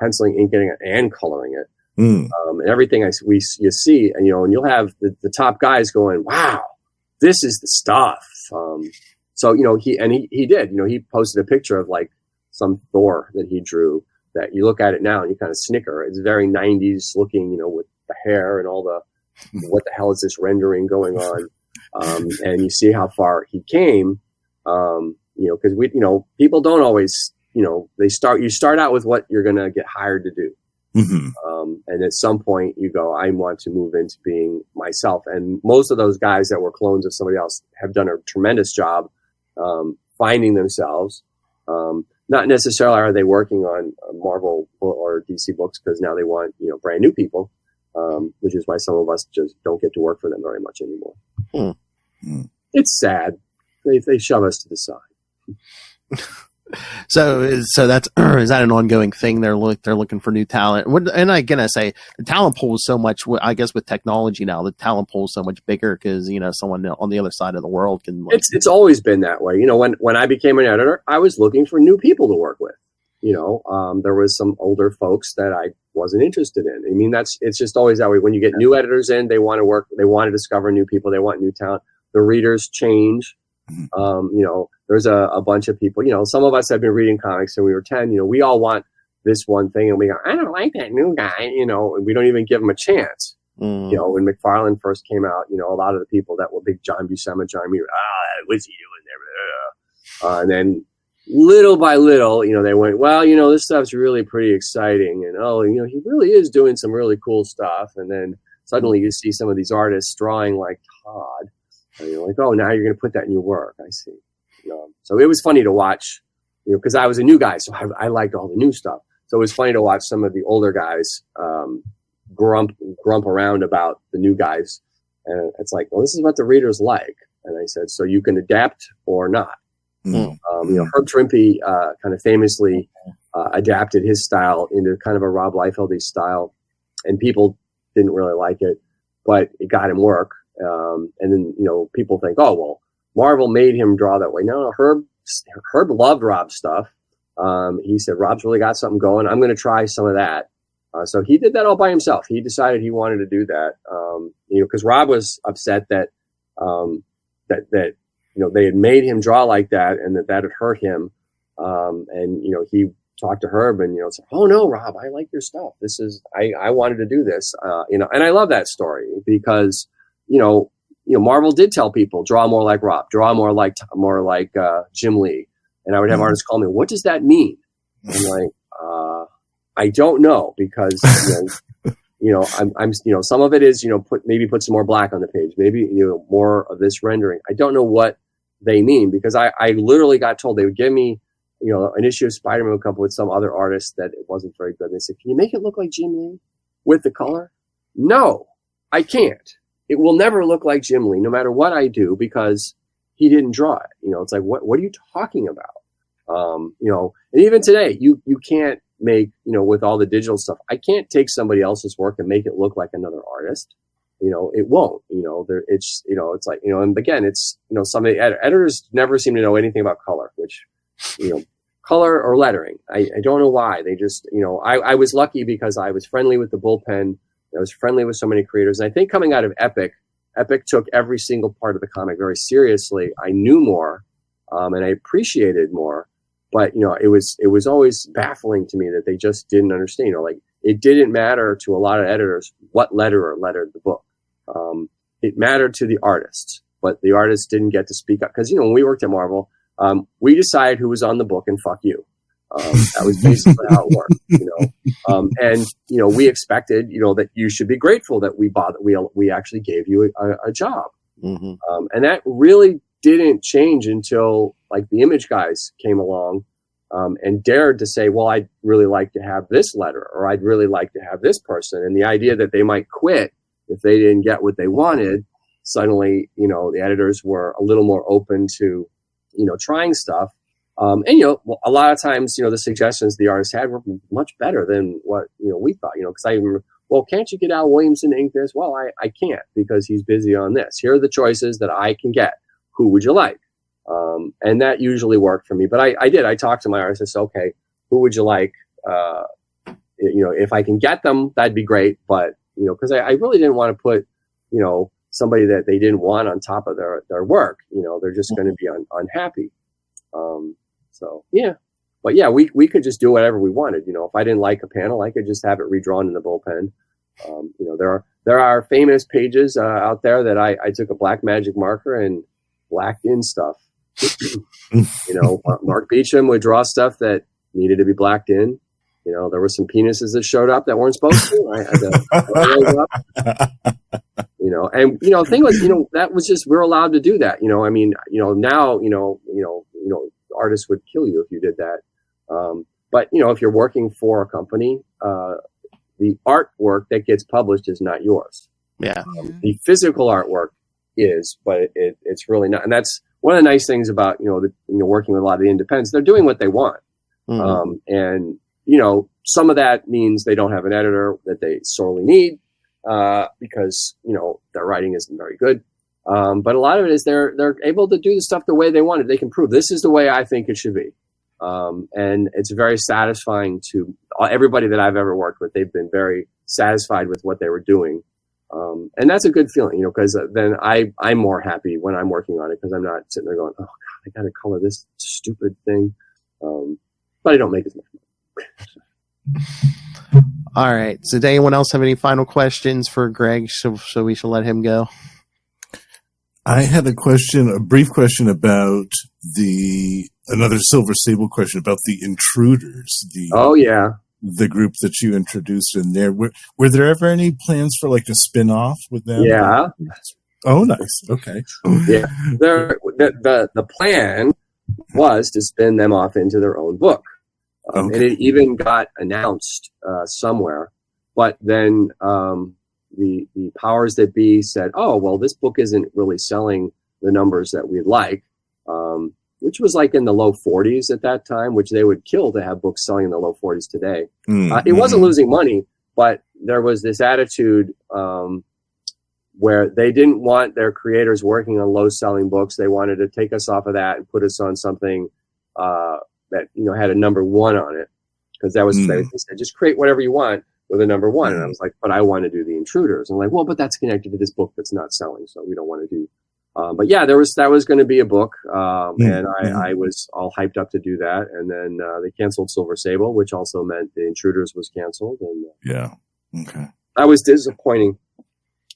penciling, inking it, and coloring it. And everything you see, and and you'll have the top guys going, "Wow, this is the stuff." So he did. He posted a picture of like some Thor that he drew. That you look at it now and you kind of snicker. It's very 90s looking, with the hair and all the what the hell is this rendering going on? And you see how far he came. Because people don't always, you start out with what you're gonna get hired to do. And at some point you go, I want to move into being myself. And most of those guys that were clones of somebody else have done a tremendous job finding themselves. Not necessarily are they working on Marvel or DC books because now they want brand new people, which is why some of us just don't get to work for them very much anymore. It's sad. They shove us to the side. So that's is that an ongoing thing? They're looking for new talent. And again, I say the talent pool is so much. I guess with technology now, the talent pool is so much bigger because someone on the other side of the world can. It's always been that way. When I became an editor, I was looking for new people to work with. There was some older folks that I wasn't interested in. I mean, it's just always that way. When you get new editors in, they want to work. They want to discover new people. They want new talent. The readers change. There's a bunch of people, some of us have been reading comics and we were 10, we all want this one thing and we go, I don't like that new guy, and we don't even give him a chance. When McFarlane first came out, a lot of the people that were big John Buscema, John Muir, what's he doing there? And then little by little, they went, well, this stuff's really pretty exciting. And, he really is doing some really cool stuff. And then suddenly you see some of these artists drawing like Todd. And you're like, oh, now you're going to put that in your work. I see. So it was funny to watch, because I was a new guy, so I liked all the new stuff. So it was funny to watch some of the older guys grump around about the new guys. And it's like, well, this is what the readers like. And I said, so you can adapt or not. Herb Trimpe kind of famously adapted his style into kind of a Rob Liefeld style, and people didn't really like it, but it got him work. And then, people think, oh, well, Marvel made him draw that way. No, Herb loved Rob's stuff. He said, Rob's really got something going. I'm going to try some of that. So he did that all by himself. He decided he wanted to do that. Because Rob was upset that they had made him draw like that and that had hurt him. And he talked to Herb and, said, oh no, Rob, I like your stuff. I wanted to do this, and I love that story because, Marvel did tell people, draw more like Rob, draw more like Jim Lee. And I would have artists call me, what does that mean? I'm like, I don't know, because, I'm some of it is, put some more black on the page, maybe, more of this rendering. I don't know what they mean, because I literally got told they would give me, an issue of Spider-Man would come up with some other artist that it wasn't very good. And they said, can you make it look like Jim Lee with the color? No, I can't. It will never look like Jim Lee, no matter what I do, because he didn't draw it. It's like, what are you talking about? And even today, you can't make, with all the digital stuff, I can't take somebody else's work and make it look like another artist. It won't, it's like, and again, it's, some of the editors never seem to know anything about color, which, color or lettering. I don't know why. They just, I was lucky because I was friendly with the bullpen. I was friendly with so many creators. And I think coming out of Epic took every single part of the comic very seriously. I knew more, and I appreciated more, but, it was always baffling to me that they just didn't understand, like it didn't matter to a lot of editors what letterer lettered the book. It mattered to the artists, but the artists didn't get to speak up. Cause when we worked at Marvel, we decided who was on the book and fuck you. That was basically how it worked, and we expected, that you should be grateful that we actually gave you a job, and that really didn't change until like the Image guys came along, and dared to say, well, I'd really like to have this letter, or I'd really like to have this person, and the idea that they might quit if they didn't get what they wanted. Suddenly, the editors were a little more open to, trying stuff. And, a lot of times, the suggestions the artists had were much better than what, we thought, because I remember well, can't you get Al Williamson to ink this? Well, I can't because he's busy on this. Here are the choices that I can get. Who would you like? And that usually worked for me. But I did. I talked to my artist. I said, okay, who would you like? If I can get them, that'd be great. But, because I really didn't want to put, somebody that they didn't want on top of their work. They're just going to be unhappy. So, yeah. But, yeah, we could just do whatever we wanted. If I didn't like a panel, I could just have it redrawn in the bullpen. There are famous pages out there that I took a black magic marker and blacked in stuff. Mark Beecham would draw stuff that needed to be blacked in. There were some penises that showed up that weren't supposed to. I had to those up. The thing was, that was just, we're allowed to do that. Now, artists would kill you if you did that. But if you're working for a company, the artwork that gets published is not yours. Yeah. The physical artwork is, but it's really not. And that's one of the nice things about, working with a lot of the independents. They're doing what they want. And some of that means they don't have an editor that they sorely need, because, their writing isn't very good. But a lot of it is they're able to do the stuff the way they want it. They can prove this is the way I think it should be. And it's very satisfying to everybody that I've ever worked with. They've been very satisfied with what they were doing. And that's a good feeling, because then I'm more happy when I'm working on it, because I'm not sitting there going, oh God, I got to color this stupid thing. But I don't make as much money. All right. So does anyone else have any final questions for Greg? So we should let him go. I had a brief question about another Silver Sable question about the Intruders. The group that you introduced in there. Were there ever any plans for like a spin-off with them? Yeah. Oh, nice. Okay. Yeah. The plan was to spin them off into their own book. Okay. And it even got announced somewhere. But then the powers that be said, oh, well, this book isn't really selling the numbers that we'd like, which was like in the low 40s at that time, which they would kill to have books selling in the low 40s today. It wasn't losing money, but there was this attitude where they didn't want their creators working on low-selling books. They wanted to take us off of that and put us on something that had a number one on it, because that was they said, just create whatever you want with a number one. And I was like, but I want to do the Intruders. And I'm like, well, but that's connected to this book that's not selling, so we don't want to do. But yeah, that was going to be a book, and I was all hyped up to do that. And then they canceled Silver Sable, which also meant the Intruders was canceled. And yeah, okay, that was disappointing.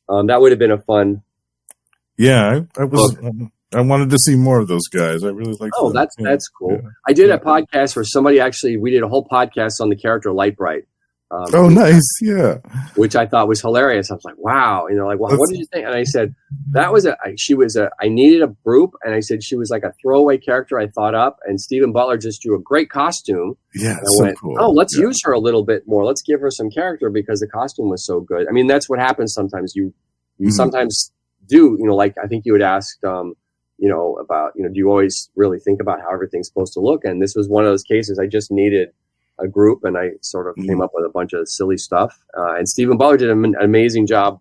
That would have been a fun. Yeah, I was. I wanted to see more of those guys. I really like. Oh, that's cool. Yeah. I did a podcast where we did a whole podcast on the character Lightbright. Nice. Yeah. Which I thought was hilarious. I was like, wow. What did you think? And I said, I needed a group. And I said, she was like a throwaway character I thought up. And Stephen Butler just drew a great costume. Yeah. And I went, cool. Oh, let's use her a little bit more. Let's give her some character because the costume was so good. I mean, that's what happens sometimes. You sometimes do, like I think you had asked, about, do you always really think about how everything's supposed to look? And this was one of those cases. I just needed a group, and I sort of came up with a bunch of silly stuff. And Stephen Butler did an amazing job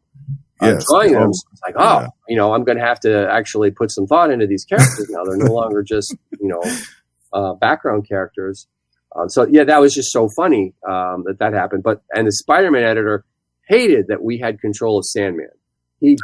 drawing them. So it's like, I'm going to have to actually put some thought into these characters now. They're no longer just, background characters. So yeah, that was just so funny that happened. And the Spider-Man editor hated that we had control of Sandman. He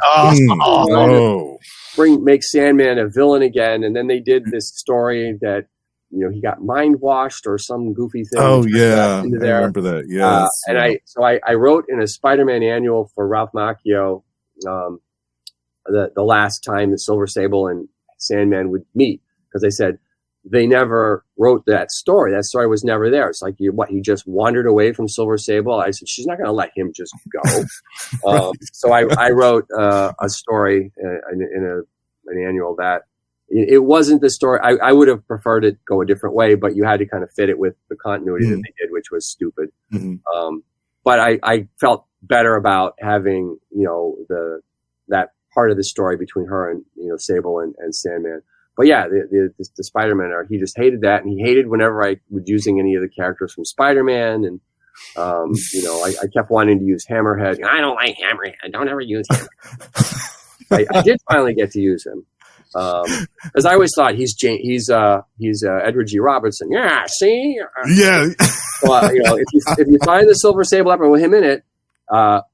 make Sandman a villain again, and then they did this story that he got mind washed or some goofy thing. Oh yeah, I remember that. Yeah, and I wrote in a Spider-Man annual for Ralph Macchio the last time the Silver Sable and Sandman would meet, because they said they never wrote that story. That story was never there. It's like, he just wandered away from Silver Sable? I said, she's not going to let him just go. So I wrote a story in an annual that it wasn't the story. I would have preferred it go a different way, but you had to kind of fit it with the continuity that they did, which was stupid. But I felt better about having, that part of the story between her and, Sable and Sandman. But yeah, the Spider-Man art, he just hated that. And he hated whenever I was using any of the characters from Spider-Man. And You know, I kept wanting to use Hammerhead. I don't like Hammerhead. Don't ever use him. I did finally get to use him. Because I always thought he's Edward G. Robertson. Yeah, see? Yeah. Well, you know, if you find the Silver Sable episode with him in it,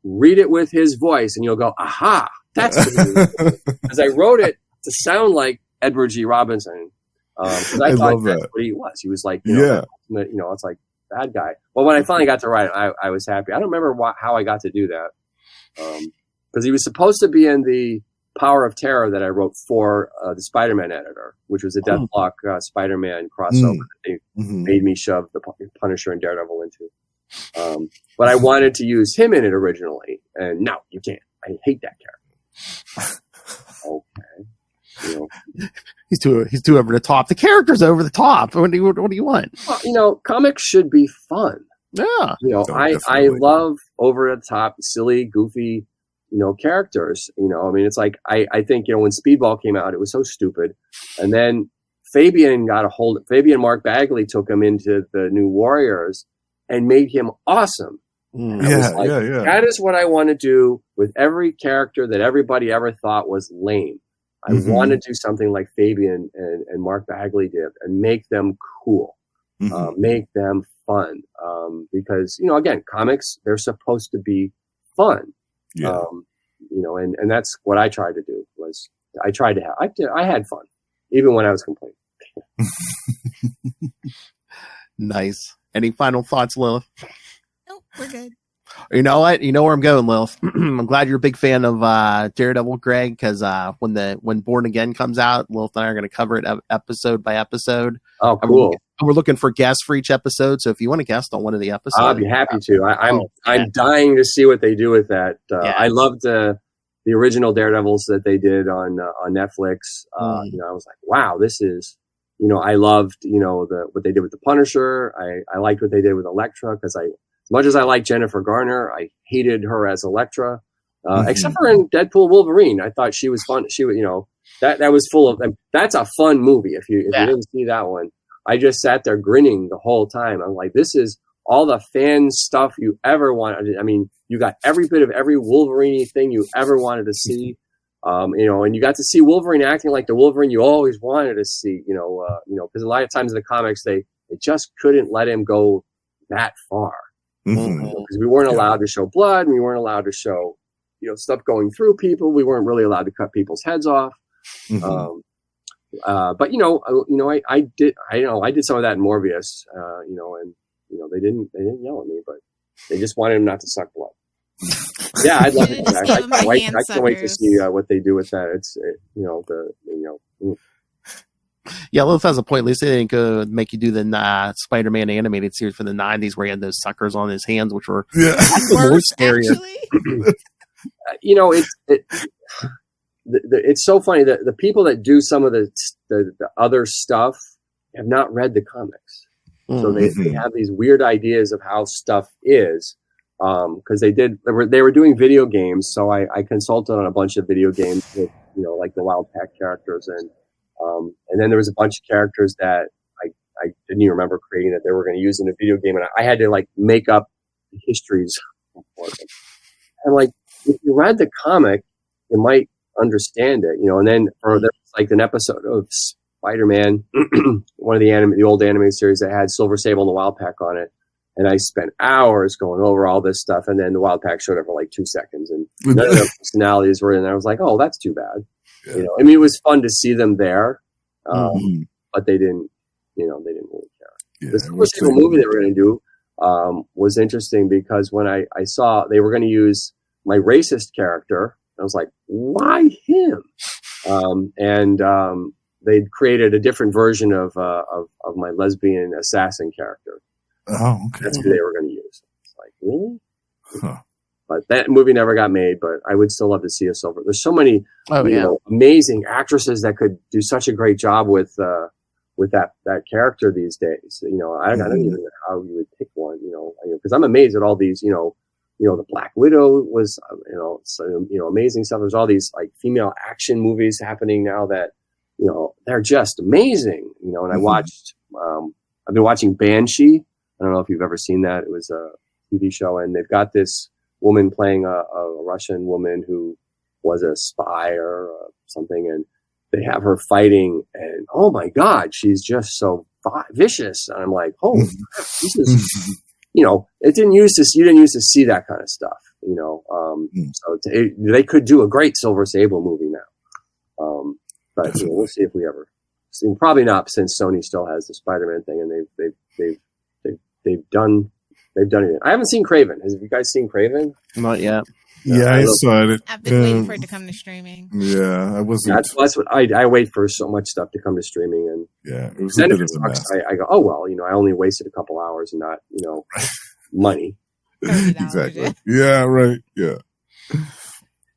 read it with his voice, and you'll go, aha, that's because I wrote it to sound like Edward G. Robinson. Because I thought that's what he was. He was like, you know, it's like bad guy. Well, when I finally got to write it, I was happy. I don't remember how I got to do that. Because he was supposed to be in the Power of Terror that I wrote for the Spider-Man editor, which was a Deathlock Spider-Man crossover that they made me shove the Punisher and Daredevil into. But I wanted to use him in it originally, and no, you can't. I hate that character. Okay. You know. He's too over the top. The character's over the top. What do you want? Well, you know, comics should be fun. Yeah. You know, I love over the top, silly, goofy, you know, characters. You know, I mean, it's like I think, you know, when Speedball came out, it was so stupid, and then Fabian Mark Bagley took him into the New Warriors and made him awesome. That is what I want to do with every character that everybody ever thought was lame. I want to do something like Fabian and Mark Bagley did and make them cool, make them fun. Because, you know, again, comics, they're supposed to be fun. Yeah. You know, and that's what I tried to do was I had fun, even when I was complaining. Nice. Any final thoughts, Lilith? Nope, we're good. You know what? You know where I'm going, Lilith. I'm glad you're a big fan of Daredevil, Greg, because when Born Again comes out, Lilith and I are going to cover it episode by episode. Oh, cool. We're looking for guests for each episode, so if you want to guest on one of the episodes, I'll be happy to. I'm dying to see what they do with that. I loved the original Daredevils that they did on Netflix. You know, I was like, wow, this is. You know, I loved, you know, what they did with the Punisher. I liked what they did with Elektra because as much as I like Jennifer Garner, I hated her as Elektra, except for in Deadpool Wolverine. I thought she was fun. She was, you know, that was full of them. That's a fun movie. If you didn't see that one, I just sat there grinning the whole time. I'm like, this is all the fan stuff you ever wanted. I mean, you got every bit of every Wolverine thing you ever wanted to see. You know, and you got to see Wolverine acting like the Wolverine you always wanted to see, you know, because a lot of times in the comics, they just couldn't let him go that far because we weren't allowed to show blood. And we weren't allowed to show, you know, stuff going through people. We weren't really allowed to cut people's heads off. But, you know, I did some of that in Morbius, you know, and, you know, they didn't yell at me, but they just wanted him not to suck blood. Yeah, I'd love it. I can't wait to see what they do with that. It's Yeah, Lilith has a point. At least they didn't go make you do the Spider-Man animated series from the 90s where he had those suckers on his hands, which were more scarier. You know, it's so funny that the people that do some of the other stuff have not read the comics, so they have these weird ideas of how stuff is. Because they were doing video games, so I consulted on a bunch of video games with, you know, like the Wild Pack characters, and then there was a bunch of characters that I didn't even remember creating that they were going to use in a video game, and I had to like make up the histories for them. And like, if you read the comic, you might understand it, you know. And then there's like an episode of Spider-Man, one of the old animated series that had Silver Sable and the Wild Pack on it. And I spent hours going over all this stuff, and then the Wild Pack showed up for like 2 seconds, and none of their personalities were in there. I was like, "Oh, that's too bad." Yeah. You know, I mean, it was fun to see them there, but they didn't really care. Yeah, the Silver Sable movie they were going to do was interesting because when I saw they were going to use my racist character, I was like, "Why him?" They'd created a different version of my lesbian assassin character. Oh, okay. That's who they were going to use. It's like, really? Huh. But that movie never got made, but I would still love to see a Silver. There's so many amazing actresses that could do such a great job with that character these days. You know, I don't even know how you would pick one, you know, because I'm amazed at all these, you know, the Black Widow was, amazing stuff. There's all these like female action movies happening now that, you know, they're just amazing, you know, and I watched, I've been watching Banshee. I don't know if you've ever seen that. It was TV show, and they've got this woman playing a Russian woman who was a spy or something, and they have her fighting, and oh my God, she's just so vicious. And I'm like, oh, this is, you didn't used to see that kind of stuff, so they could do a great Silver Sable movie now. But we'll see if we ever see. Probably not, since Sony still has the Spider-Man thing, and they've done it. I haven't seen Craven. Have you guys seen Craven? Not yet. Yeah, I saw it. I've been waiting for it to come to streaming. Yeah, I wasn't. That's what I wait for, so much stuff to come to streaming, and yeah, it was a bit of a mess. I go, oh well, I only wasted a couple hours and not, money. Exactly. Yeah. Right. Yeah.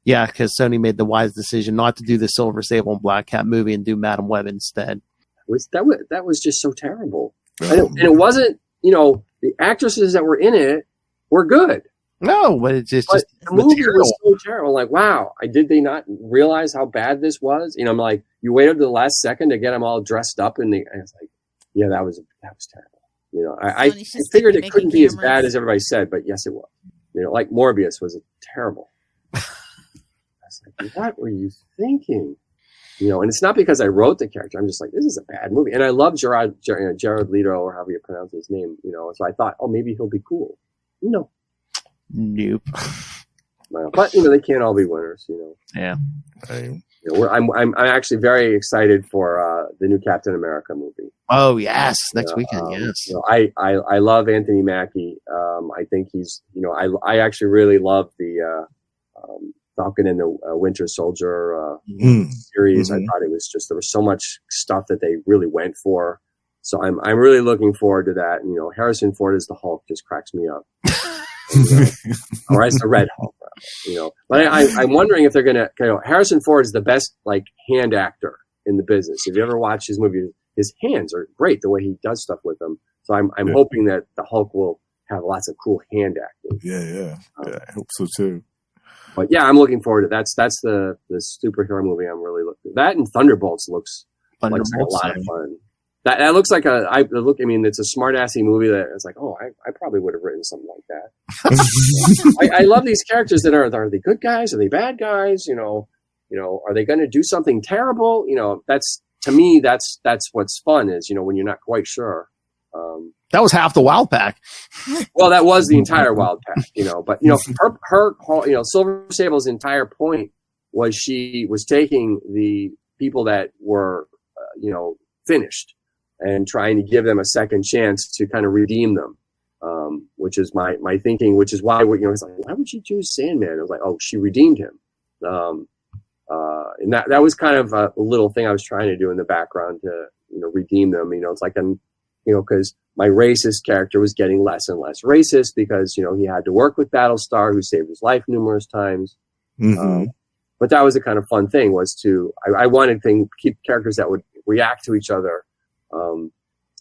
Yeah, because Sony made the wise decision not to do the Silver Sable and Black Cat movie and do Madam Web instead. That was just so terrible, and it wasn't. The actresses that were in it were good. No, but it's just the movie was so terrible. Like, wow, did they not realize how bad this was? I'm like, you waited to the last second to get them all dressed up, and I was like, yeah, that was terrible. I figured it couldn't be as bad as everybody said, but yes, it was. Like Morbius was terrible. I was like, what were you thinking? And it's not because I wrote the character. I'm just like, this is a bad movie, and I love Jared Leto, or however you pronounce his name. So I thought, oh, maybe he'll be cool. No. Nope. But they can't all be winners, Yeah. I'm actually very excited for the new Captain America movie. Oh yes, next weekend. Yes. I love Anthony Mackie. I think he's I actually really love the Falcon and the Winter Soldier series. I thought it was just, there was so much stuff that they really went for. So I'm really looking forward to that. And, Harrison Ford as the Hulk just cracks me up. Or as the Red Hulk, But I'm wondering if they're going to, Harrison Ford is the best, hand actor in the business. If you ever watch his movie, his hands are great, the way he does stuff with them. So I'm hoping that the Hulk will have lots of cool hand acting. Yeah, I hope so too. But yeah, I'm looking forward to that. That's the superhero movie I'm really looking. That and Thunderbolts looks like a lot of fun. That looks like it's a smart assy movie that it's like, oh, I probably would have written something like that. I love these characters that are they good guys? Are they bad guys? Are they going to do something terrible? That's, to me, that's what's fun is, when you're not quite sure. That was half the Wild Pack. Well, that was the entire Wild Pack, but her Silver Sable's entire point was she was taking the people that were, finished and trying to give them a second chance to kind of redeem them. Which is my thinking, which is why, it's like, why would you choose Sandman? I was like, oh, she redeemed him. And that was kind of a little thing I was trying to do in the background to, redeem them. It's like, because my racist character was getting less and less racist because, he had to work with Battlestar, who saved his life numerous times. Mm-hmm. But that was a kind of fun thing, was to, I wanted to keep characters that would react to each other,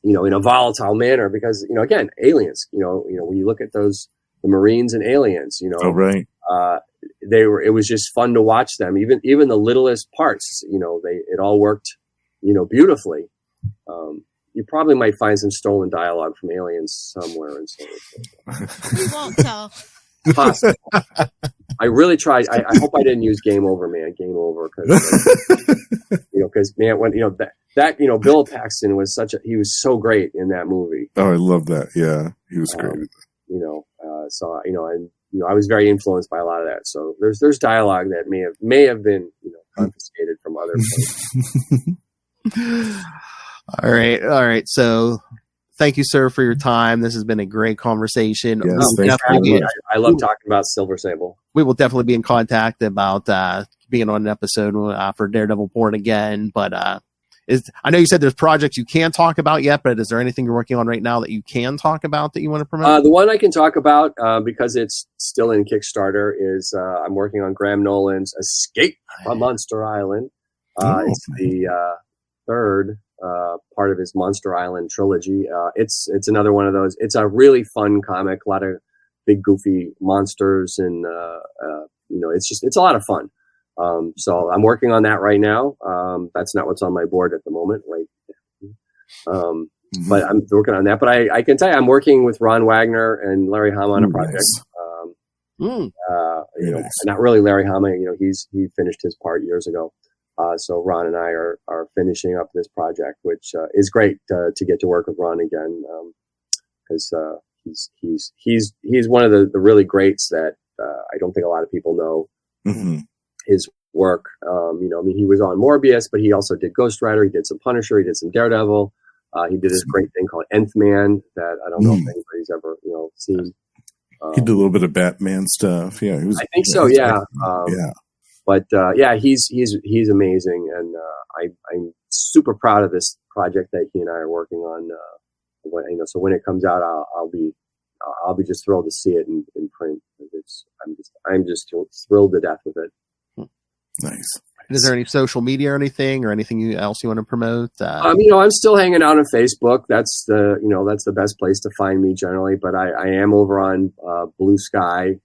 in a volatile manner because, again, aliens, when you look at the Marines and aliens, oh, right. It was just fun to watch them. Even the littlest parts, it all worked, beautifully. You probably might find some stolen dialogue from aliens somewhere. And so we won't tell. Possible. I really tried. I hope I didn't use Game Over, man. Game Over, because man, when that Bill Paxton was he was so great in that movie. Oh, I love that. Yeah, he was great. So I was very influenced by a lot of that. So there's dialogue that may have been confiscated from other places. All right. So, thank you, sir, for your time. This has been a great conversation. Yes, I love talking about Silver Sable. We will definitely be in contact about being on an episode for Daredevil Born Again. But I know you said there's projects you can't talk about yet, but is there anything you're working on right now that you can talk about that you want to promote? The one I can talk about, because it's still in Kickstarter, is I'm working on Graham Nolan's Escape from Monster Island. It's the third part of his Monster Island trilogy. It's another one of those. It's a really fun comic, a lot of big goofy monsters, and it's a lot of fun. So I'm working on that right now. That's not what's on my board at the moment, right? but I'm working on that. But I can tell you, I'm working with Ron Wagner and Larry Hama on a project. Nice. Not really Larry Hama. He finished his part years ago. So Ron and I are finishing up this project, which is great to get to work with Ron again, because he's one of the really greats that I don't think a lot of people know his work. He was on Morbius, but he also did Ghost Rider. He did some Punisher. He did some Daredevil. He did this great thing called Nth Man that I don't know if anybody's ever seen. He did a little bit of Batman stuff. Yeah, I think so. Yeah. But he's amazing, and I'm super proud of this project that he and I are working on. So when it comes out, I'll be just thrilled to see it in print. I'm just thrilled to death with it. Nice. Is there any social media or anything else you want to promote? I'm still hanging out on Facebook. That's the best place to find me generally. But I am over on Blue Sky.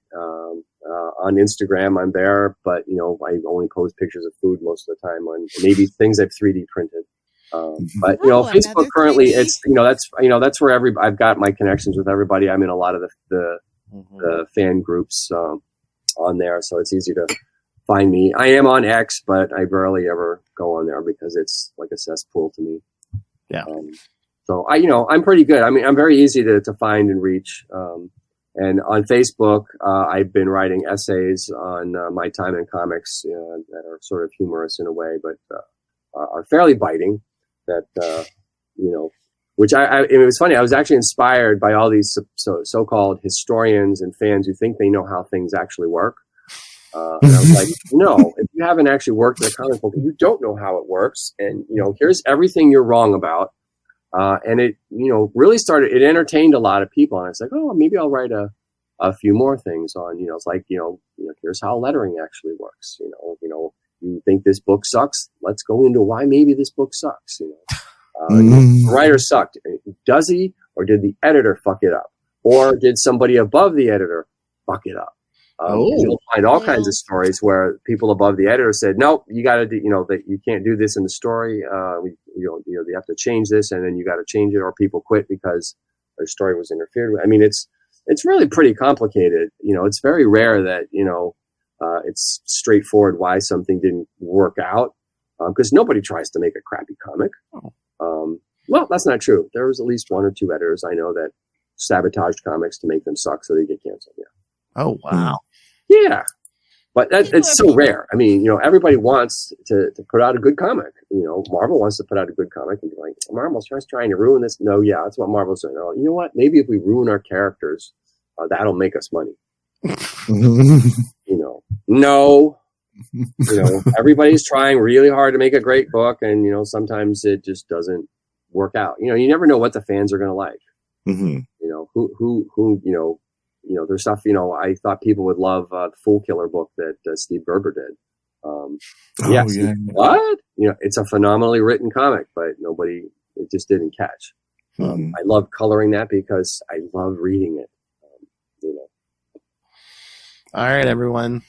On Instagram, I'm there, but I only post pictures of food most of the time on maybe things I've 3D printed. But Facebook currently, 3D. It's that's where I've got my connections with everybody. I'm in a lot of the fan groups on there, so it's easy to find me. I am on X, but I rarely ever go on there because it's like a cesspool to me. Yeah. So I'm pretty good. I mean, I'm very easy to find and reach. And on Facebook, I've been writing essays on my time in comics that are sort of humorous in a way, but are fairly biting. That which it was funny. I was actually inspired by all these so-called historians and fans who think they know how things actually work. And I was like, no, if you haven't actually worked in a comic book, you don't know how it works. And here's everything you're wrong about. And it, really it entertained a lot of people. And I was like, oh, maybe I'll write a few more things on, it's like, here's how lettering actually works. You think this book sucks? Let's go into why maybe this book sucks. The writer sucked. Does he, or did the editor fuck it up? Or did somebody above the editor fuck it up? You'll find all kinds of stories where people above the editor said, nope, you got to do, that you can't do this in the story. You have to change this, and then you got to change it, or people quit because their story was interfered with. I mean, it's really pretty complicated. It's very rare that, it's straightforward why something didn't work out, because nobody tries to make a crappy comic. Well, that's not true. There was at least one or two editors I know that sabotaged comics to make them suck so they get canceled. Yeah. Oh, wow. Yeah. But it's so rare. I mean, everybody wants to put out a good comic. Marvel wants to put out a good comic and be like, Marvel's just trying to ruin this. No, yeah, that's what Marvel's doing. Oh, you know what? Maybe if we ruin our characters, that'll make us money. No. Everybody's trying really hard to make a great book, and sometimes it just doesn't work out. You never know what the fans are going to like. Who there's stuff. I thought people would love the Fool Killer book that Steve Gerber did. What? It's a phenomenally written comic, but it just didn't catch. I love coloring that because I love reading it. All right, everyone.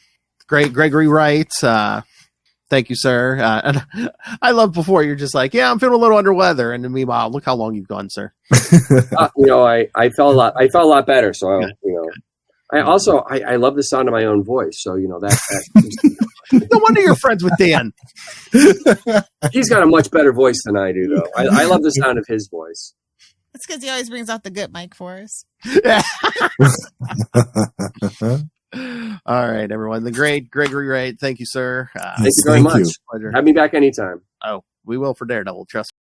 Great, Gregory writes. Thank you, sir. And I love before you're just like, yeah, I'm feeling a little under weather, and meanwhile, look how long you've gone, sir. I felt a lot better. So I also I love the sound of my own voice. So that no wonder you're friends with Dan. He's got a much better voice than I do, though. I love the sound of his voice. It's because he always brings out the good mic for us. All right, everyone. The great Gregory Wright. Thank you, sir. Thank you very much. Pleasure. Have me back anytime. Oh, we will for Daredevil. Trust me.